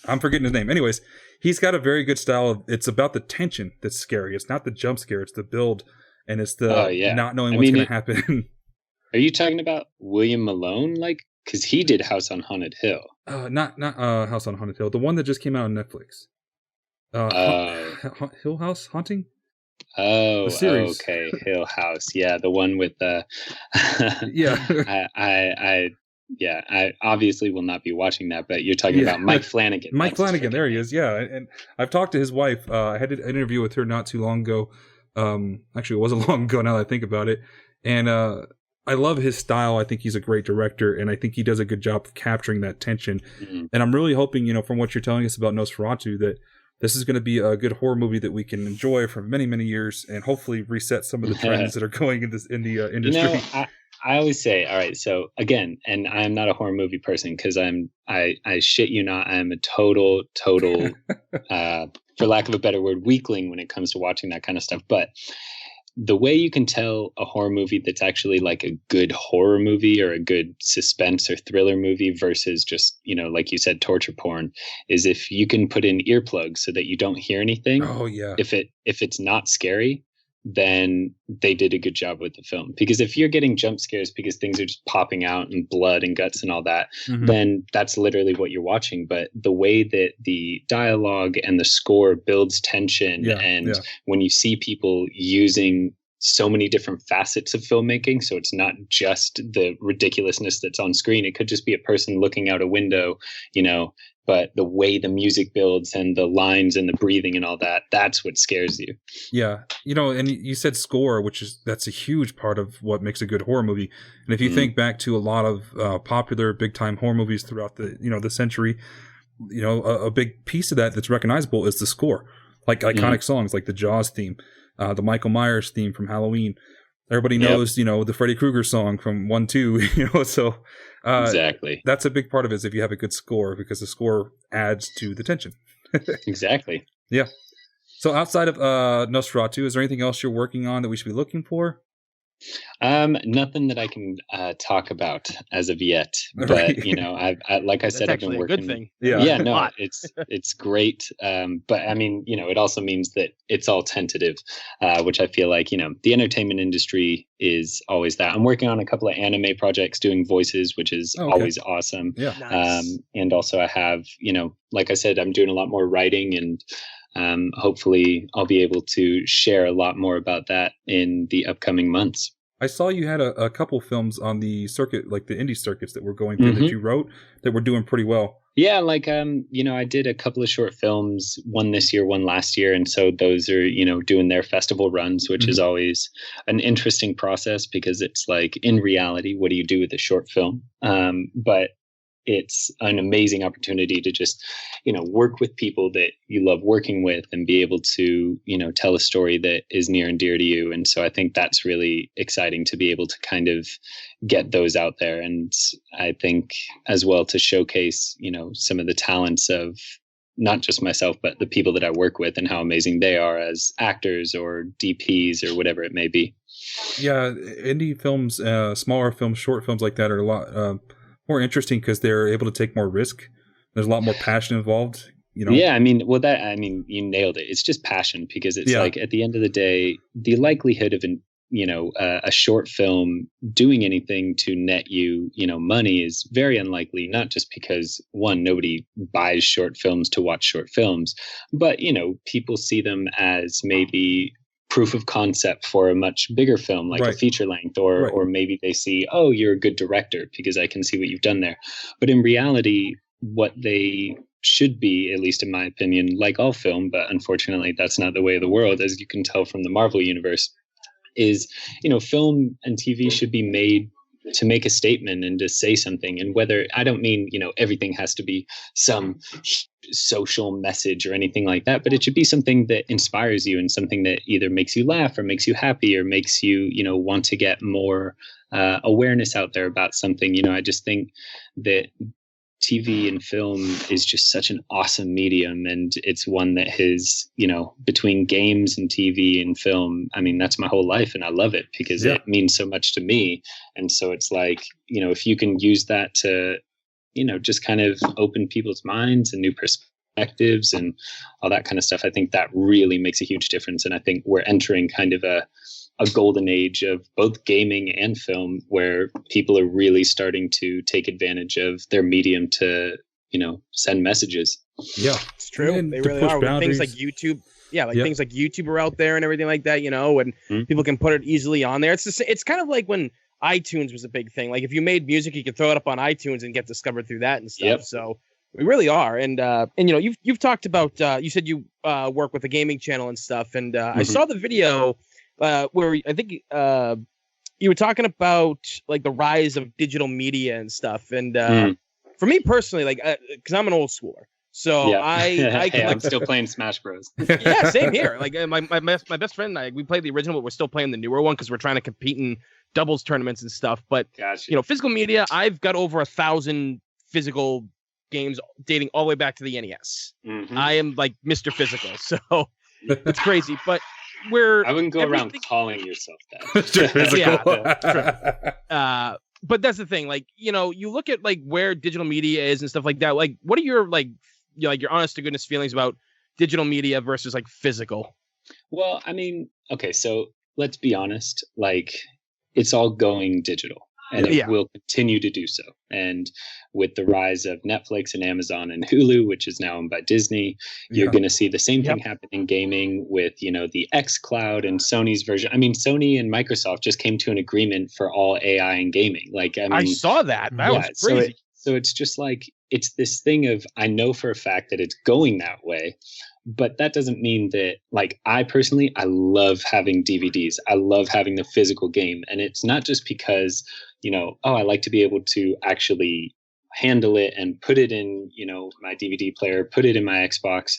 I'm forgetting his name. Anyways, he's got a very good style. It's about the tension that's scary. It's not the jump scare. It's the build, and it's the not knowing what's going to happen.
Are you talking about William Malone? Because he did House on Haunted Hill.
Not House on Haunted Hill. The one that just came out on Netflix. Hill House Haunting.
Oh, okay. Hill House. Yeah, the one with the. I obviously will not be watching that, but you're talking about Mike Flanagan.
Mike Flanagan, there he is. Yeah, and I've talked to his wife. I had an interview with her not too long ago. Actually, it wasn't long ago now that I think about it. And I love his style. I think he's a great director, and I think he does a good job of capturing that tension. Mm-hmm. And I'm really hoping, from what you're telling us about Nosferatu, that this is going to be a good horror movie that we can enjoy for many, many years, and hopefully reset some of the trends that are going in the industry.
I always say, all right, so again, and I am not a horror movie person because I shit you not, I am a total, for lack of a better word, weakling when it comes to watching that kind of stuff. But the way you can tell a horror movie that's actually like a good horror movie or a good suspense or thriller movie versus just, like you said, torture porn, is if you can put in earplugs so that you don't hear anything.
Oh yeah.
If it's not scary, then they did a good job with the film. Because if you're getting jump scares because things are just popping out and blood and guts and all that, mm-hmm. then that's literally what you're watching. But the way that the dialogue and the score builds tension, when you see people using so many different facets of filmmaking, so it's not just the ridiculousness that's on screen. It could just be a person looking out a window, but the way the music builds and the lines and the breathing and all that, that's what scares you.
Yeah. And you said score, that's a huge part of what makes a good horror movie. And if you think back to a lot of popular big time horror movies throughout the century, a big piece of that's recognizable is the score, like iconic songs like the Jaws theme, the Michael Myers theme from Halloween. Everybody knows, the Freddy Krueger song from 1-2, so
exactly.
That's a big part of it is if you have a good score, because the score adds to the tension.
Exactly.
Yeah. So outside of Nosferatu, is there anything else you're working on that we should be looking for?
Nothing that I can talk about as of yet, but
right.
I've like I said, I've been working.
Good thing.
Yeah, no, it's great. But I mean, it also means that it's all tentative, which I feel like the entertainment industry is always that. I'm working on a couple of anime projects doing voices, which is always awesome.
Yeah.
Nice.
And also I have like I said, I'm doing a lot more writing and hopefully I'll be able to share a lot more about that in the upcoming months.
I saw you had a couple films on the circuit, like the indie circuits that were going through that you wrote that were doing pretty well.
Yeah, like, I did a couple of short films, one this year, one last year. And so those are, doing their festival runs, which is always an interesting process because it's like, in reality, what do you do with a short film? But it's an amazing opportunity to just, work with people that you love working with and be able to, tell a story that is near and dear to you. And so I think that's really exciting to be able to kind of get those out there. And I think as well to showcase, some of the talents of not just myself, but the people that I work with and how amazing they are as actors or DPs or whatever it may be.
Yeah, indie films, smaller films, short films like that are a lot more interesting because they're able to take more risk. There's a lot more passion involved,
Yeah, you nailed it. It's just passion because it's like at the end of the day, the likelihood of a short film doing anything to net you, money is very unlikely, not just because one, nobody buys short films to watch short films, but, people see them as maybe proof of concept for a much bigger film, like a feature length, or maybe they see, oh, you're a good director because I can see what you've done there. But in reality, what they should be, at least in my opinion, like all film, but unfortunately that's not the way of the world, as you can tell from the Marvel universe, is, film and TV should be made to make a statement and to say something. And whether, I don't mean, everything has to be some social message or anything like that, but it should be something that inspires you and something that either makes you laugh or makes you happy or makes you, want to get more awareness out there about something. I just think that TV and film is just such an awesome medium, and it's one that has, between games and TV and film, that's my whole life, and I love it because it means so much to me. And so it's like, if you can use that to, just kind of open people's minds and new perspectives and all that kind of stuff, I think that really makes a huge difference. And I think we're entering kind of a golden age of both gaming and film where people are really starting to take advantage of their medium to, send messages.
Yeah,
it's true. They really are. With things like YouTube. Yeah, things like YouTube are out there and everything like that, and people can put it easily on there. It's kind of like when iTunes was a big thing. Like if you made music, you could throw it up on iTunes and get discovered through that and stuff. Yep. So we really are. And you've talked about, you said you work with a gaming channel and stuff. And I saw the video where I think you were talking about like the rise of digital media and stuff, and for me personally, like, because I'm an old schooler, so I
I'm still playing Smash Bros.
Yeah, same here. Like my best friend and I, we played the original, but we're still playing the newer one because we're trying to compete in doubles tournaments and stuff. But physical media, I've got over 1,000 physical games dating all the way back to the NES. I am like Mr. Physical, so it's crazy. But
I wouldn't go around calling yourself that. Mr.
Physical. But that's the thing. Like, you look at like where digital media is and stuff like that. Like, what are your your honest to goodness feelings about digital media versus like physical?
Well, I mean, okay, so let's be honest. Like, it's all going digital. And it will continue to do so. And with the rise of Netflix and Amazon and Hulu, which is now owned by Disney, you're going to see the same thing happen in gaming with, the xCloud and Sony's version. I mean, Sony and Microsoft just came to an agreement for all AI in gaming. Like, I mean,
I saw that. That was crazy.
So it's just like, it's this thing of, I know for a fact that it's going that way. But that doesn't mean that, like, I love having DVDs. I love having the physical game. And it's not just because, I like to be able to actually handle it and put it in, my DVD player, put it in my Xbox.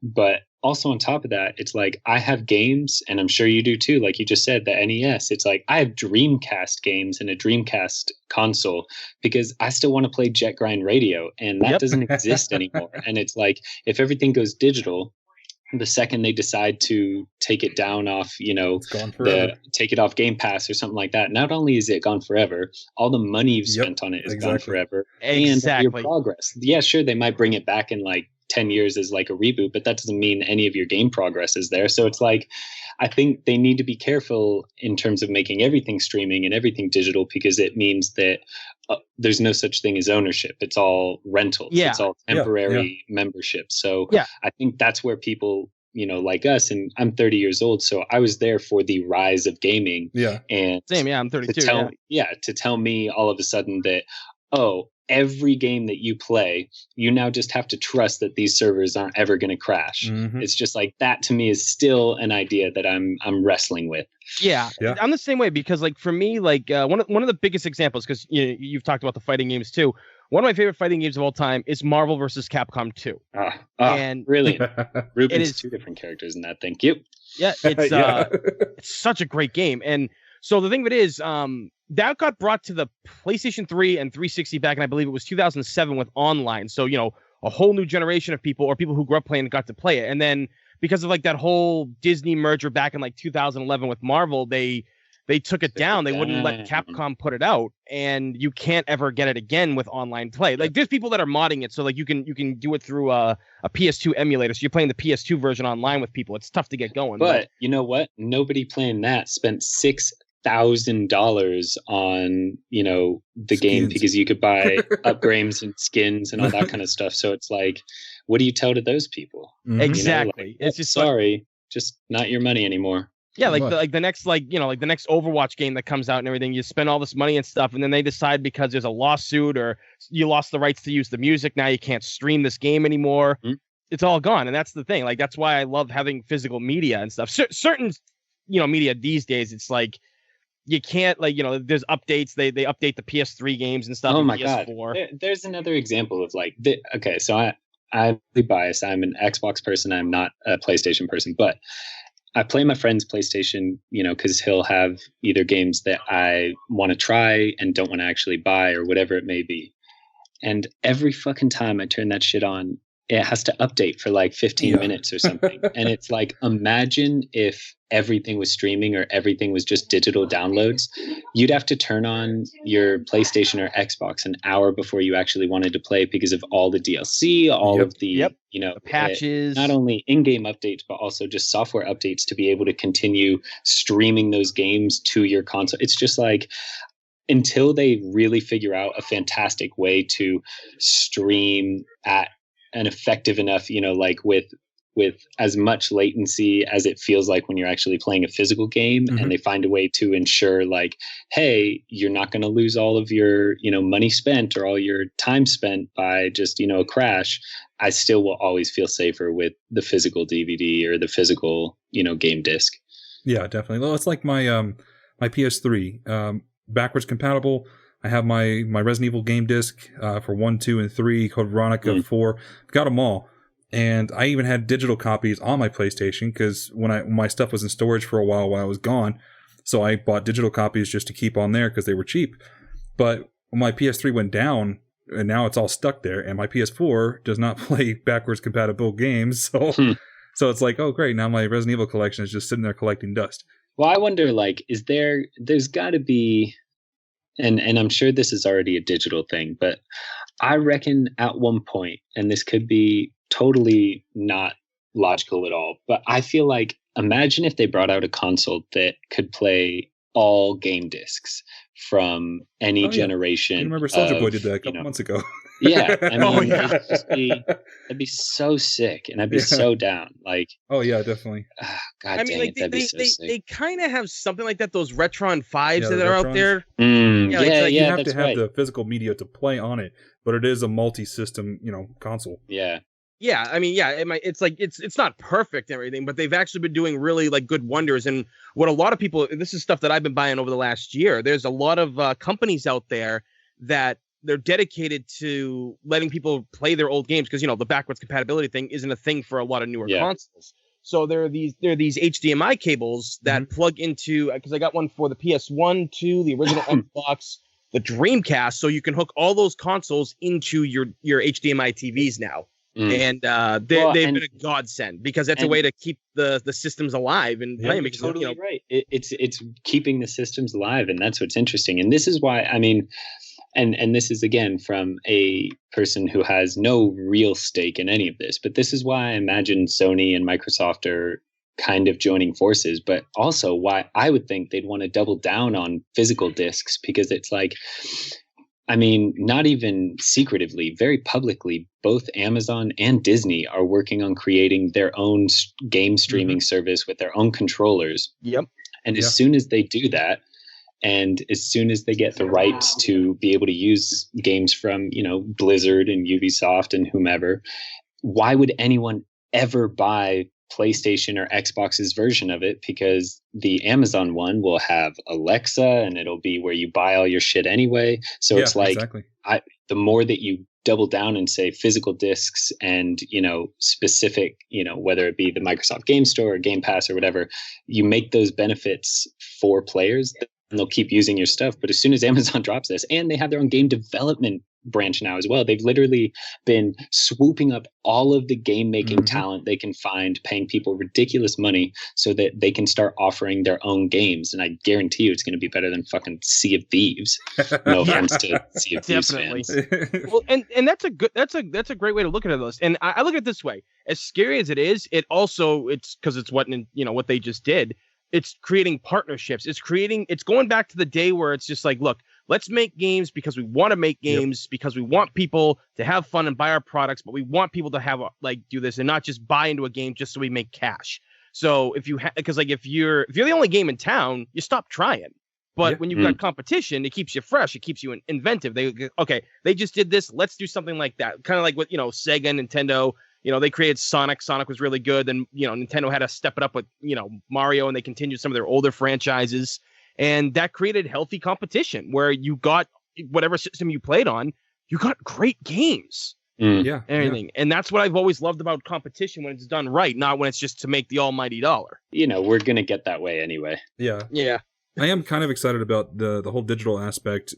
But also on top of that, it's like I have games, and I'm sure you do too. Like you just said, the NES, it's like I have Dreamcast games and a Dreamcast console because I still want to play Jet Grind Radio, and that doesn't exist anymore. And it's like, if everything goes digital, the second they decide to take it down off, take it off Game Pass or something like that, not only is it gone forever, all the money you've spent on it is gone forever. And your progress. Yeah, sure, they might bring it back in like 10 years as like a reboot, but that doesn't mean any of your game progress is there. So it's like, I think they need to be careful in terms of making everything streaming and everything digital, because it means that there's no such thing as ownership. It's all rentals. It's all temporary membership. So I think that's where people, like us, and I'm 30 years old, so I was there for the rise of gaming. And
same. I'm 32.
To tell me all of a sudden that, every game that you play, you now just have to trust that these servers aren't ever going to crash. It's just like, that to me is still an idea that I'm wrestling with.
Yeah, I'm the same way, because like for me, like one of the biggest examples, because you've talked about the fighting games too. One of my favorite fighting games of all time is Marvel vs. Capcom 2.
And really, Ruben's two different characters in that. Thank you.
Yeah, it's such a great game. And so the thing of it is, that got brought to the PlayStation 3 and 360 back in, I believe it was 2007 with online. So, a whole new generation of people, or people who grew up playing, got to play it. And then because of like that whole Disney merger back in like 2011 with Marvel, they took it down. They wouldn't let Capcom put it out, and you can't ever get it again with online play. Like, there's people that are modding it, so like you can do it through a PS2 emulator. So you're playing the PS2 version online with people. It's tough to get going.
But you know what? Nobody playing that spent $6,000 on the game, because you could buy upgrades and skins and all that kind of stuff. So it's like, what do you tell to those people?
Exactly. It's just
sorry, just not your money anymore.
Yeah, like the next the next Overwatch game that comes out and everything, you spend all this money and stuff, and then they decide because there's a lawsuit or you lost the rights to use the music, now you can't stream this game anymore. It's all gone, and that's the thing. Like, that's why I love having physical media and stuff. Certain media these days, it's like, you can't, like, there's updates. They update the PS3 games and stuff.
Oh my God. There's another example of like, okay, so I'm biased. I'm an Xbox person. I'm not a PlayStation person, but I play my friend's PlayStation, because he'll have either games that I want to try and don't want to actually buy, or whatever it may be. And every fucking time I turn that shit on, it has to update for like 15 minutes or something. And it's like, imagine if everything was streaming or everything was just digital downloads. You'd have to turn on your PlayStation or Xbox an hour before you actually wanted to play, because of all the DLC, all of the,
the patches,
not only in-game updates, but also just software updates to be able to continue streaming those games to your console. It's just like, until they really figure out a fantastic way to stream at an effective enough, like with as much latency as it feels like when you're actually playing a physical game, and they find a way to ensure like, hey, you're not going to lose all of your, money spent or all your time spent by just, a crash. I still will always feel safer with the physical DVD or the physical, game disc.
Yeah, definitely. Well, it's like my my PS3, backwards compatible. I have my Resident Evil game disc for 1, 2, and 3, Code Veronica 4. Got them all. And I even had digital copies on my PlayStation because when my stuff was in storage for a while I was gone. So I bought digital copies just to keep on there because they were cheap. But when my PS3 went down, and now it's all stuck there, and my PS4 does not play backwards compatible games. So it's like, oh, great. Now my Resident Evil collection is just sitting there collecting dust.
Well, I wonder, like, there's got to be, and I'm sure this is already a digital thing, but I reckon at one point, and this could be totally not logical at all, but I feel like, imagine if they brought out a console that could play all game discs from any generation. I remember
Soldier Boy did that a couple months ago.
Yeah, I mean, it'd be so sick, and I'd be so down. Like,
oh yeah, definitely.
God I mean,
dang
like,
they kind of have something like that. Those Retron 5s that are out there.
You have to have the physical media to play on it, but it is a multi-system, console.
Yeah.
Yeah, I mean, it's like it's not perfect and everything, but they've actually been doing really like good wonders. And what a lot of people, this is stuff that I've been buying over the last year. There's a lot of companies out there that they're dedicated to letting people play their old games because the backwards compatibility thing isn't a thing for a lot of newer consoles. So there are these HDMI cables that plug into, because I got one for the PS1, 2, the original Xbox, the Dreamcast, so you can hook all those consoles into your HDMI TVs now. And they've been a godsend because that's a way to keep the systems alive and playing. Because,
totally right. It's keeping the systems alive, and that's what's interesting. And this is why, I mean, and this is again from a person who has no real stake in any of this, but this is why I imagine Sony and Microsoft are kind of joining forces, but also why I would think they'd want to double down on physical discs, because it's like, I mean, not even secretively, very publicly, both Amazon and Disney are working on creating their own game streaming service with their own controllers.
Yep.
And as soon as they do that, and as soon as they get the rights to be able to use games from, Blizzard and Ubisoft and whomever, why would anyone ever buy PlayStation or Xbox's version of it? Because the Amazon one will have Alexa, and it'll be where you buy all your shit anyway. So it's like, exactly. The more that you double down and say physical discs and, specific, whether it be the Microsoft Game Store or Game Pass or whatever, you make those benefits for players, and they'll keep using your stuff. But as soon as Amazon drops this, and they have their own game development branch now as well, they've literally been swooping up all of the game making talent they can find, paying people ridiculous money so that they can start offering their own games. And I guarantee you it's going to be better than fucking Sea of Thieves. No offense to Sea of Thieves fans.
Well, and that's a great way to look at this. And I look at it this way: as scary as it is, it's because it's what they just did. It's creating partnerships. It's going back to the day where it's just like, look, let's make games because we want to make games, because we want people to have fun and buy our products, but we want people to have do this and not just buy into a game just so we make cash. So if you're the only game in town, you stop trying. But when you've got competition, it keeps you fresh. It keeps you inventive. They just did this. Let's do something like that. Kind of like what, Sega and Nintendo. They created Sonic. Sonic was really good. Then, Nintendo had to step it up with, Mario, and they continued some of their older franchises. And that created healthy competition where you got whatever system you played on, you got great games.
Yeah.
Everything. Yeah. And that's what I've always loved about competition, when it's done right, not when it's just to make the almighty dollar.
We're going to get that way anyway.
Yeah.
Yeah.
I am kind of excited about the whole digital aspect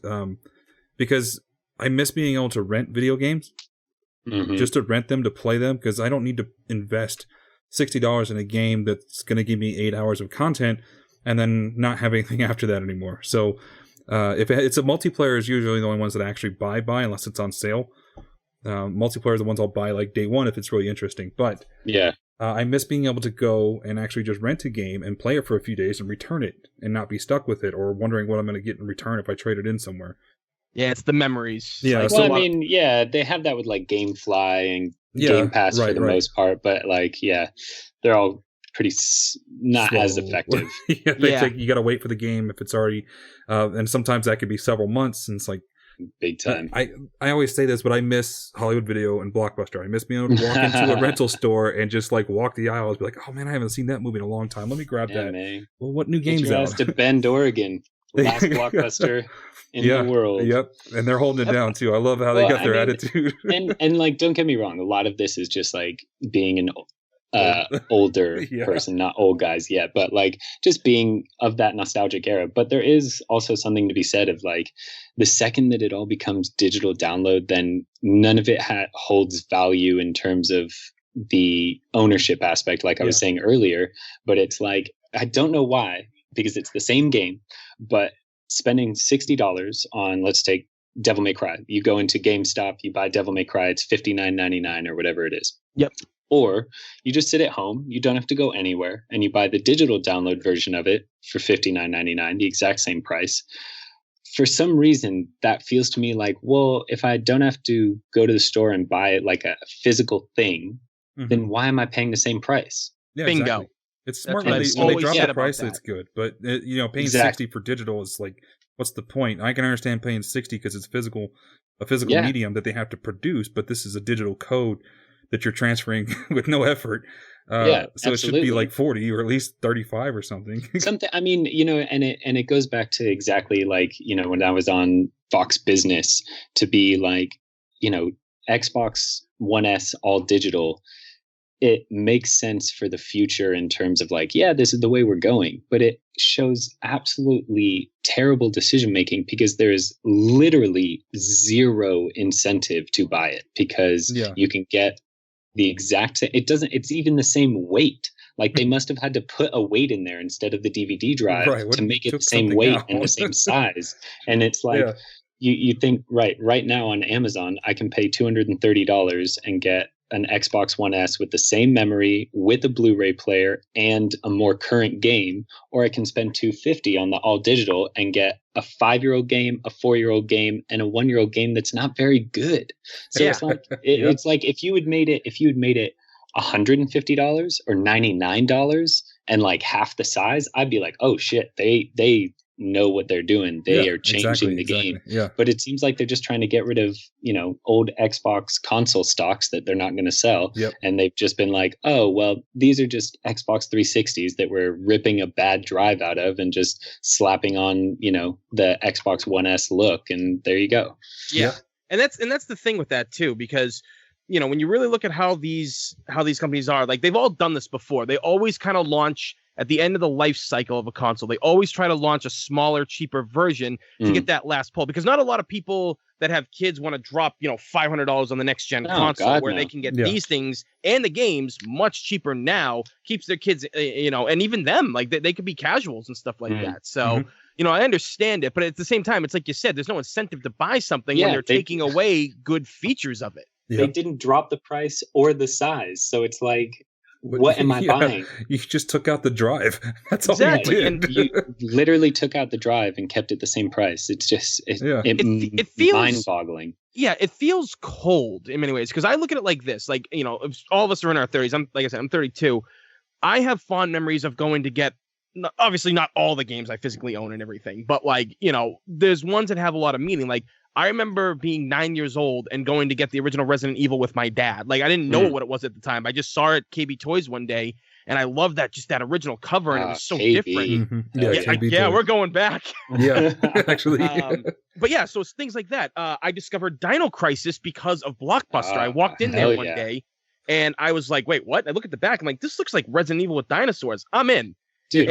because I miss being able to rent video games. Just to rent them, to play them, because I don't need to invest $60 in a game that's going to give me 8 hours of content and then not have anything after that anymore. So if it's a multiplayer, is usually the only ones that I actually buy unless it's on sale. Multiplayer are the ones I'll buy like day one if it's really interesting. But I miss being able to go and actually just rent a game and play it for a few days and return it and not be stuck with it or wondering what I'm going to get in return if I trade it in somewhere.
Yeah, it's the memories.
Yeah,
they have that with like GameFly and Game Pass for the most part, but they're all pretty not slow. As effective.
You got to wait for the game if it's already, and sometimes that could be several months. And it's like,
big time.
I always say this, but I miss Hollywood Video and Blockbuster. I miss being able to walk into a rental store and just like walk the aisles, be like, oh man, I haven't seen that movie in a long time. Let me grab that. Man. Well, what new game's out?
to Bend, Oregon. Last Blockbuster in the world.
Yep. And they're holding it down too. I love how they got their attitude.
and like, don't get me wrong, a lot of this is just like being an older person, not old guys yet, but like just being of that nostalgic era. But there is also something to be said of like the second that it all becomes digital download, then none of it holds value in terms of the ownership aspect, like I was saying earlier. But it's like, I don't know why, because it's the same game, but spending $60 on, let's take Devil May Cry. You go into GameStop, you buy Devil May Cry, it's $59.99 or whatever it is.
Yep.
Or you just sit at home, you don't have to go anywhere, and you buy the digital download version of it for $59.99, the exact same price. For some reason, that feels to me like, well, if I don't have to go to the store and buy it like a physical thing, then why am I paying the same price?
Yeah,
Bingo.
Exactly. It's smart when they drop the price. It's good, but paying 60 for digital is like, what's the point? I can understand paying 60 because it's a physical medium that they have to produce, but this is a digital code that you're transferring with no effort. So absolutely. It should be like 40 or at least 35 or something.
I mean, and it goes back to exactly like, when I was on Fox Business, to be like, Xbox One S all digital. It makes sense for the future in terms of like, this is the way we're going, but it shows absolutely terrible decision making because there is literally zero incentive to buy it because you can get the exact same. It's even the same weight. Like they must have had to put a weight in there instead of the DVD drive to make it the same weight and the same size. And it's like, you think, right now on Amazon, I can pay $230 and get an Xbox One S with the same memory, with a Blu-ray player and a more current game, or I can spend $250 on the all digital and get a 5-year-old game, a 4-year-old game, and a 1-year-old game that's not very good. So it's like it's like if you had made it $150 or $99 and like half the size, I'd be like, oh shit, they know what they're doing. They are changing the game.
Yeah.
But it seems like they're just trying to get rid of, old Xbox console stocks that they're not going to sell.
Yep.
And they've just been like, oh, well, these are just Xbox 360s that we're ripping a bad drive out of and just slapping on, the Xbox One S look. And there you go.
Yeah. And that's the thing with that too, because when you really look at how these companies are, like they've all done this before. They always kind of launch at the end of the life cycle of a console. They always try to launch a smaller, cheaper version to get that last pull, because not a lot of people that have kids want to drop, $500 on the next gen console where they can get these things and the games much cheaper now, keeps their kids, and even them, like they could be casuals and stuff like that. So, I understand it, but at the same time, it's like you said, there's no incentive to buy something when they're taking away good features of it.
They didn't drop the price or the size. So it's like, what am I buying?
You just took out the drive. That's all you did.
And you literally took out the drive and kept it the same price. It's just it feels mind-boggling.
Yeah, it feels cold in many ways because I look at it like this. Like, if all of us are in our 30s. I'm 32. I have fond memories of going to get, obviously not all the games I physically own and everything, but like, there's ones that have a lot of meaning. Like, I remember being 9 years old and going to get the original Resident Evil with my dad. Like, I didn't know what it was at the time. I just saw it at KB Toys one day, and I loved that original cover, and it was so different.
Mm-hmm.
We're going back.
Yeah, actually.
But yeah, so it's things like that. I discovered Dino Crisis because of Blockbuster. I walked in there one day, and I was like, wait, what? I look at the back. I'm like, this looks like Resident Evil with dinosaurs. I'm in.
Dude,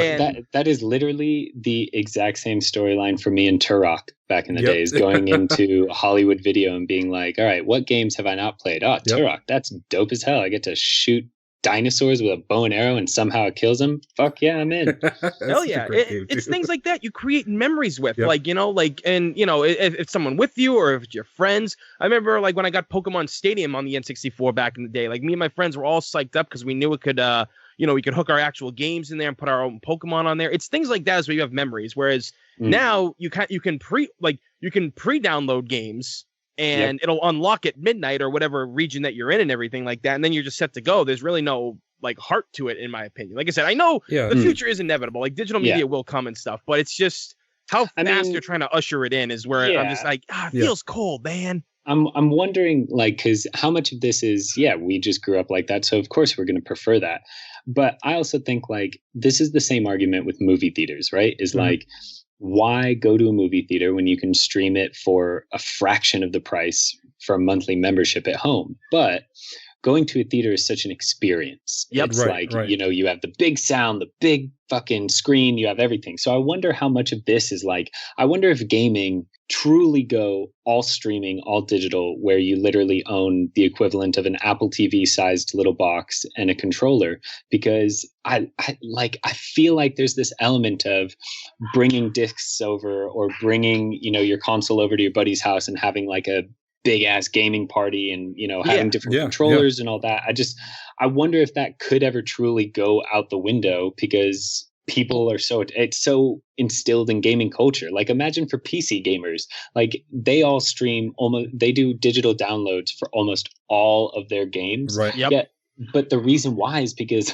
that is literally the exact same storyline for me in Turok back in the days, going into Hollywood Video and being like, all right, what games have I not played? Oh, Turok, that's dope as hell. I get to shoot dinosaurs with a bow and arrow and somehow it kills them. Fuck yeah, I'm in.
Hell yeah. It's things like that you create memories with. Like, if someone with you or if it's your friends. I remember like when I got Pokemon Stadium on the N64 back in the day, like me and my friends were all psyched up because we knew it could we could hook our actual games in there and put our own Pokemon on there. It's things like that where you have memories. Whereas now you can pre-download games and it'll unlock at midnight or whatever region that you're in and everything like that. And then you're just set to go. There's really no like heart to it, in my opinion. Like I said, I know the future is inevitable. Like digital media will come and stuff, but it's just how fast they're trying to usher it in is where I'm just like, it feels cold, man.
I'm wondering, like, because how much of this is, we just grew up like that, so of course we're going to prefer that. But I also think, like, this is the same argument with movie theaters, right? Is like, why go to a movie theater when you can stream it for a fraction of the price for a monthly membership at home? But going to a theater is such an experience.
Yep.
It's you have the big sound, the big fucking screen, you have everything. So I wonder how much of this is like, I wonder if gaming truly go all streaming, all digital, where you literally own the equivalent of an Apple TV sized little box and a controller. Because I feel like there's this element of bringing discs over, or bringing, your console over to your buddy's house and having like a big ass gaming party, and having different controllers and all that. I wonder if that could ever truly go out the window, because people are it's so instilled in gaming culture. Like, imagine for PC gamers, like, they all stream, they do digital downloads for almost all of their games.
Right.
Yep.
Yeah. But the reason why is because,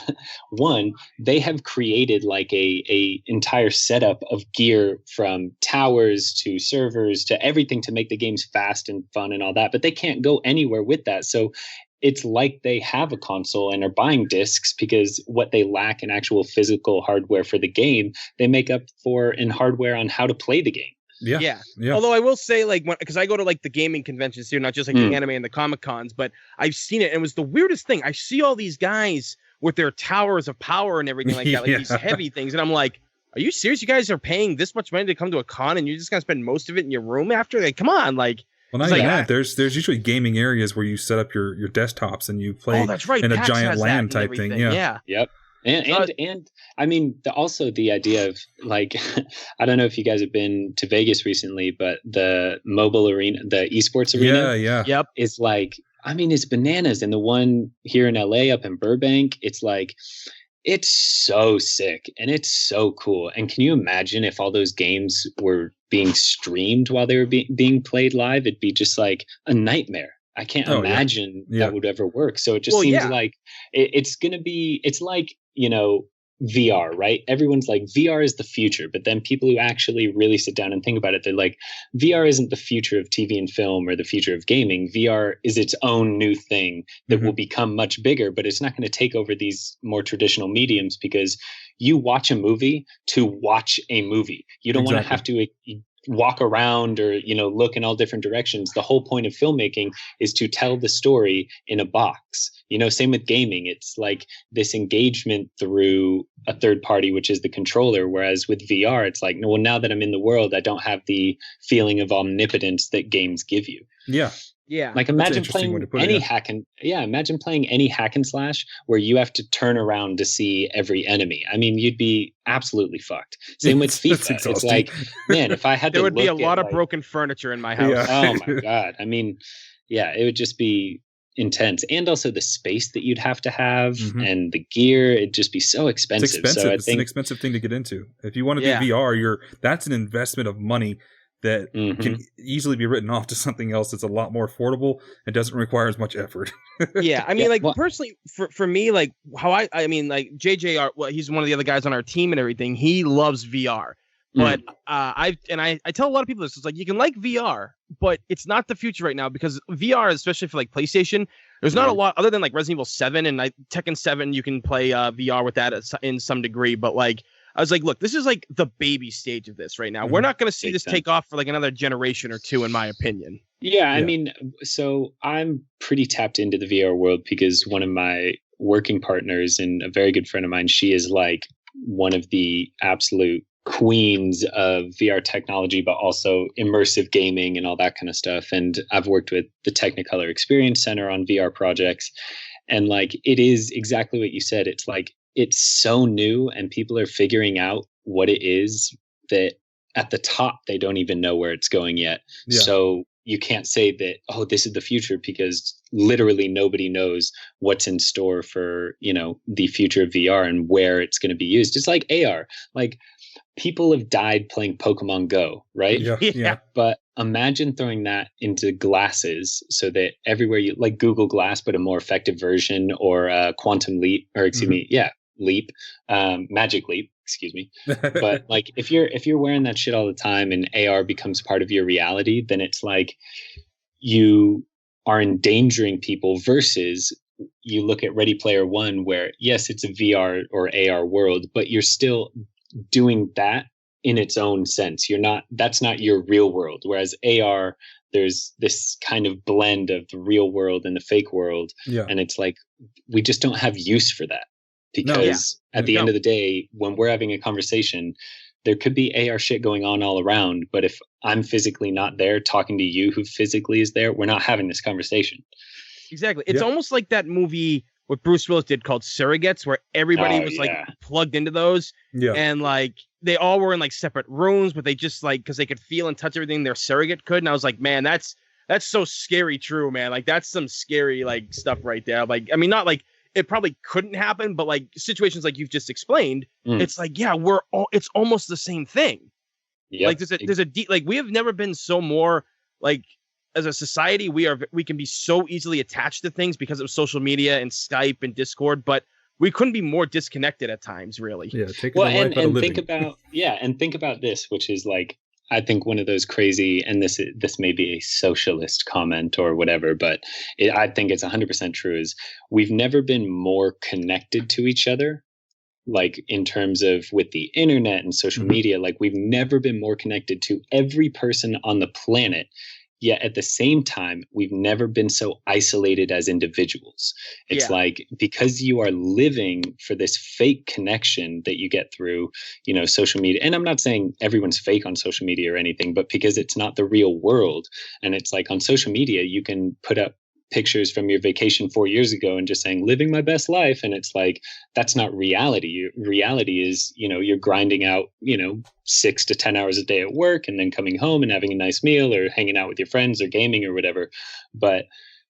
one, they have created like a entire setup of gear, from towers to servers to everything, to make the games fast and fun and all that. But they can't go anywhere with that. So it's like they have a console and are buying discs, because what they lack in actual physical hardware for the game, they make up for in hardware on how to play the game.
Yeah. Although I will say, like, because I go to like the gaming conventions too, not just like the anime and the Comic Cons, but I've seen it, and it was the weirdest thing. I see all these guys with their towers of power and everything like that, like these heavy things, and I'm like, are you serious? You guys are paying this much money to come to a con, and you're just gonna spend most of it in your room after? Like, come on, like.
Well, not even that. There's usually gaming areas where you set up your desktops and you play in a
PAX
giant LAN type thing. Yeah.
Yep. And I mean, also the idea of, like, I don't know if you guys have been to Vegas recently, but the mobile arena, the esports arena,
yep,
is like, I mean, it's bananas. And the one here in LA up in Burbank, it's like, it's so sick and it's so cool. And can you imagine if all those games were being streamed while they were being played live? It'd be just like a nightmare. I can't imagine that would ever work. So it just seems like it's going to be, it's like, VR, right? Everyone's like, VR is the future. But then people who actually really sit down and think about it, they're like, VR isn't the future of TV and film or the future of gaming. VR is its own new thing that will become much bigger, but it's not going to take over these more traditional mediums, because you watch a movie to watch a movie. You don't want to have to walk around or look in all different directions. The whole point of filmmaking is to tell the story in a box. Same with gaming. It's like this engagement through a third party, which is the controller. Whereas with VR, it's like, well, now that I'm in the world, I don't have the feeling of omnipotence that games give you.
Yeah.
Like, imagine playing any imagine playing any hack and slash where you have to turn around to see every enemy. I mean, you'd be absolutely fucked. Same with FIFA. It's like, man, if I had
there
to
would be a lot of broken furniture in my house.
Oh my God. I mean, it would just be intense. And also the space that you'd have to have and the gear, it'd just be so expensive.
It's expensive.
So
it's an expensive thing to get into. If you want to do VR, that's an investment of money that can easily be written off to something else that's a lot more affordable and doesn't require as much effort.
I mean, personally, for me, like, how I mean, like, JJ, he's one of the other guys on our team and everything. He loves VR. But I tell a lot of people this. It's like, you can like VR, but it's not the future right now, because VR, especially for like PlayStation, there's not a lot other than like Resident Evil 7 and Tekken 7. You can play VR with that in some degree. But like, I was like, look, this is like the baby stage of this right now. We're not going to see this take off for like another generation or two, in my opinion.
I mean, so I'm pretty tapped into the VR world because one of my working partners and a very good friend of mine, she is like one of the absolute queens of VR technology, but also immersive gaming and all that kind of stuff. And I've worked with the Technicolor Experience Center on VR projects. And like, it is exactly what you said. It's like, it's so new and people are figuring out what it is that at the top, they don't even know where it's going yet. So you can't say that, oh, this is the future, because literally nobody knows what's in store for, the future of VR and where it's going to be used. It's like AR. Like, people have died playing Pokemon Go, right?
Yeah.
But imagine throwing that into glasses so that everywhere you, like Google Glass, but a more effective version, or Quantum Leap, or Leap, Magic Leap. excuse me. But like if you're wearing that shit all the time and AR becomes part of your reality, then it's like you are endangering people, versus you look at Ready Player One, where yes, it's a VR or AR world, but you're still doing that in its own sense. That's not your real world. Whereas AR, there's this kind of blend of the real world and the fake world.
Yeah.
And it's like, we just don't have use for that, because at the end of the day, when we're having a conversation, there could be AR shit going on all around. But if I'm physically not there talking to you who physically is there, we're not having this conversation.
Exactly. It's almost like that movie what Bruce Willis did called Surrogates, where everybody was like plugged into those. Yeah. And like they all were in like separate rooms, but they just like, because they could feel and touch everything their surrogate could. And I was like, man, that's so scary true, man. Like that's some scary like stuff right there. Like, I mean, not like it probably couldn't happen, but like situations like you've just explained, it's like, yeah, it's almost the same thing. Yep. Like there's a deep, like we have never been so more like, as a society, we can be so easily attached to things because of social media and Skype and Discord, but we couldn't be more disconnected at times, really.
Yeah.
Think about this, which is like, I think one of those crazy, and this may be a socialist comment or whatever, but I think it's 100% true, is we've never been more connected to each other, like in terms of with the internet and social media. Like we've never been more connected to every person on the planet. Yet at the same time, we've never been so isolated as individuals. It's like, because you are living for this fake connection that you get through, social media. And I'm not saying everyone's fake on social media or anything, but because it's not the real world. And it's like on social media, you can put up pictures from your vacation 4 years ago and just saying, living my best life. And it's like, that's not reality. Reality is, you're grinding out, 6 to 10 hours a day at work and then coming home and having a nice meal or hanging out with your friends or gaming or whatever. But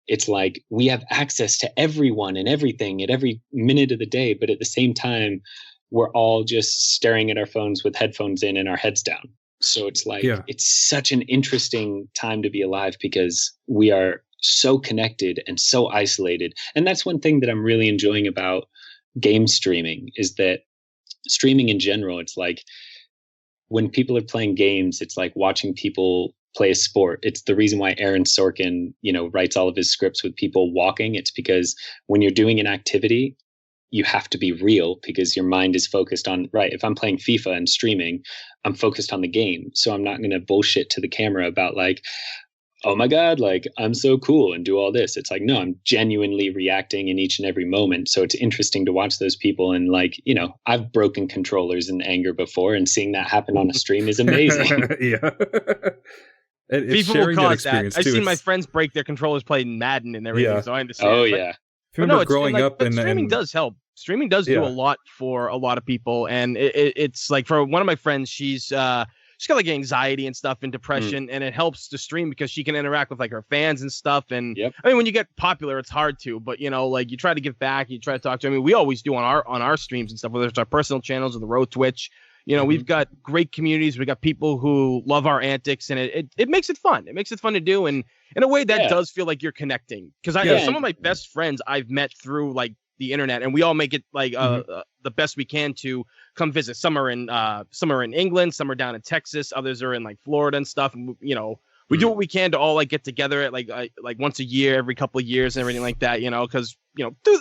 it's like, we have access to everyone and everything at every minute of the day. But at the same time, we're all just staring at our phones with headphones in and our heads down. So it's like, it's such an interesting time to be alive, because we are so connected and so isolated. And that's one thing that I'm really enjoying about game streaming, is that streaming in general, it's like when people are playing games, it's like watching people play a sport. It's the reason why Aaron Sorkin, writes all of his scripts with people walking. It's because when you're doing an activity, you have to be real, because your mind is focused on, right, if I'm playing FIFA and streaming, I'm focused on the game. So I'm not going to bullshit to the camera about like, oh my God, like I'm so cool and do all this. It's like, no, I'm genuinely reacting in each and every moment. So it's interesting to watch those people. And like, I've broken controllers in anger before, and seeing that happen on a stream is amazing.
Yeah.
People will call it that. I've seen my friends break their controllers playing Madden and everything. Yeah. So I understand.
Oh, yeah.
Remember growing up and
streaming does help. Streaming does do a lot for a lot of people. And it's like, for one of my friends, she's got like anxiety and stuff and depression, and it helps to stream because she can interact with like her fans and stuff. And I mean, when you get popular, it's hard to, but like you try to give back, you try to talk to. I mean, we always do on our streams and stuff, whether it's our personal channels or the Road Twitch. We've got great communities. We got people who love our antics, and it makes it fun. It makes it fun to do, and in a way that does feel like you're connecting. Because some of my best friends I've met through like the internet, and we all make it like the best we can to come visit. Some are in England, some are down in Texas, others are in like Florida and stuff. And we do what we can to all like get together at like once a year, every couple of years, and everything like that. Because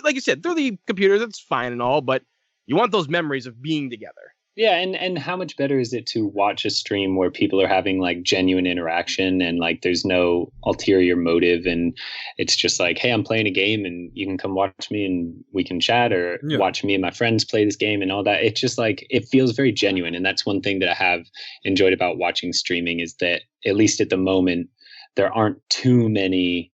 like you said, through the computer, that's fine and all, but you want those memories of being together.
Yeah, and how much better is it to watch a stream where people are having like genuine interaction and like there's no ulterior motive, and it's just like, hey, I'm playing a game and you can come watch me and we can chat, or watch me and my friends play this game and all that. It's just like, it feels very genuine. And that's one thing that I have enjoyed about watching streaming, is that at least at the moment, there aren't too many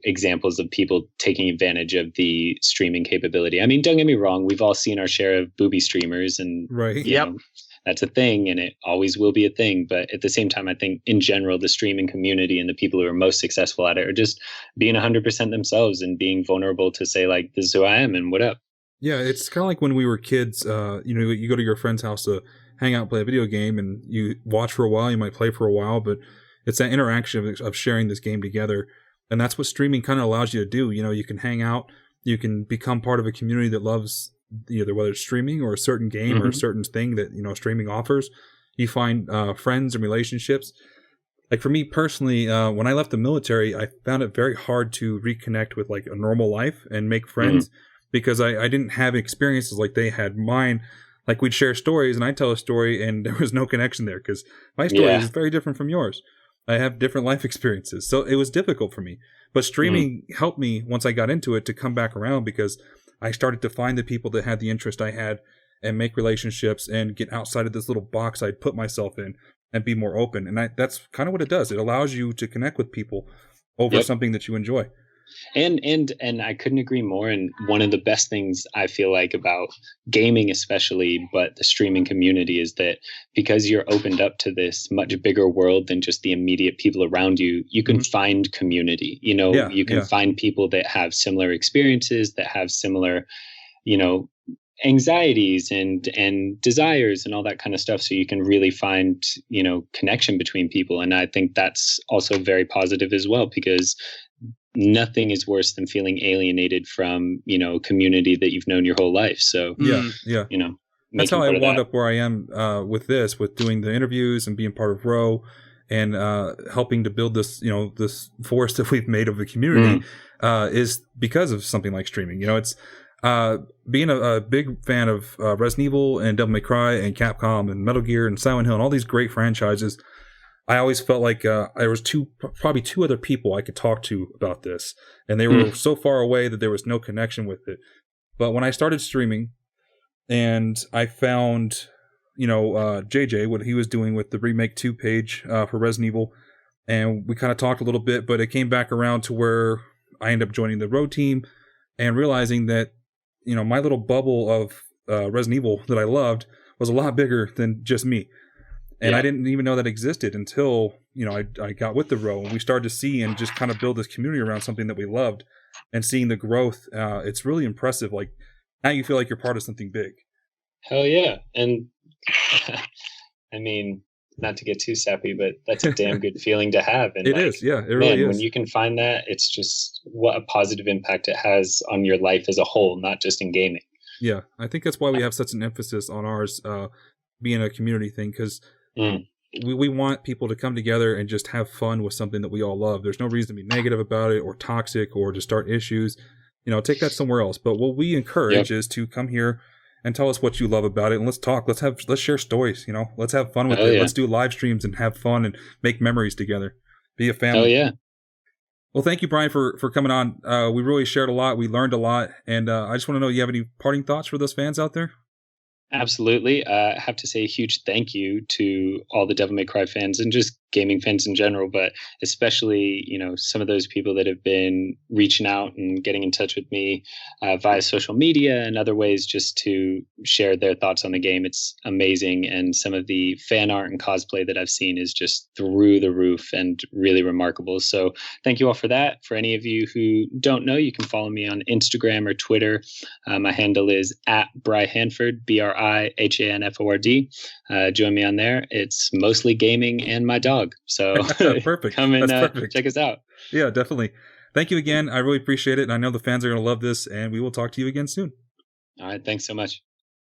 examples of people taking advantage of the streaming capability. I mean, don't get me wrong, we've all seen our share of booby streamers, and that's a thing, and it always will be a thing. But at the same time, I think in general, the streaming community and the people who are most successful at it are just being 100% themselves and being vulnerable to say like, this is who I am and what up.
Yeah, it's kind of like when we were kids. You go to your friend's house to hang out, play a video game, and you watch for a while. You might play for a while, but it's that interaction of sharing this game together. And that's what streaming kind of allows you to do. You can hang out, you can become part of a community that loves either whether it's streaming or a certain game or a certain thing that, streaming offers, you find friends and relationships. Like for me personally, when I left the military, I found it very hard to reconnect with like a normal life and make friends because I didn't have experiences like they had mine. Like we'd share stories and I'd tell a story and there was no connection there because my story is very different from yours. I have different life experiences. So it was difficult for me. But streaming helped me once I got into it to come back around because I started to find the people that had the interest I had and make relationships and get outside of this little box I'd put myself in and be more open. And that's kind of what it does. It allows you to connect with people over something that you enjoy.
And I couldn't agree more. And one of the best things I feel like about gaming, especially, but the streaming community, is that because you're opened up to this much bigger world than just the immediate people around you, you can find community. You can find people that have similar experiences, that have similar, anxieties and desires and all that kind of stuff. So you can really find, connection between people. And I think that's also very positive as well, because nothing is worse than feeling alienated from, community that you've known your whole life. So,
that's how I wound up where I am with doing the interviews and being part of ROE and helping to build this, this force that we've made of the community is because of something like streaming. It's being a big fan of Resident Evil and Devil May Cry and Capcom and Metal Gear and Silent Hill and all these great franchises. I always felt like there was probably two other people I could talk to about this, and they were so far away that there was no connection with it. But when I started streaming, and I found, JJ, what he was doing with the Remake 2 page for Resident Evil, and we kind of talked a little bit, but it came back around to where I ended up joining the ROE team and realizing that, my little bubble of Resident Evil that I loved was a lot bigger than just me. And I didn't even know that existed until, I got with the ROE and we started to see and just kind of build this community around something that we loved and seeing the growth. It's really impressive. Like now you feel like you're part of something big.
Hell yeah. And I mean, not to get too sappy, but that's a damn good feeling to have. And
it is. Yeah, it really is.
When you can find that, it's just what a positive impact it has on your life as a whole, not just in gaming.
Yeah. I think that's why we have such an emphasis on ours being a community thing, because we want people to come together and just have fun with something that we all love. There's no reason to be negative about it or toxic or to start issues. Take that somewhere else. But what we encourage is to come here and tell us what you love about it, and let's talk. Let's share stories. Let's have fun with it. Let's do live streams and have fun and make memories together. Be a family.
Oh yeah.
Well, thank you, Brian, for coming on. We really shared a lot. We learned a lot, and I just want to know, you have any parting thoughts for those fans out there?
Absolutely. I have to say a huge thank you to all the Devil May Cry fans and just gaming fans in general, but especially, some of those people that have been reaching out and getting in touch with me via social media and other ways just to share their thoughts on the game. It's amazing. And some of the fan art and cosplay that I've seen is just through the roof and really remarkable. So thank you all for that. For any of you who don't know, you can follow me on Instagram or Twitter. My handle is @BryHanford, BRIHANFORD. Join me on there. It's mostly gaming and my dog. So
perfect.
Come and check us out.
Yeah, definitely. Thank you again. I really appreciate it. And I know the fans are going to love this, and we will talk to you again soon.
All right. Thanks so much.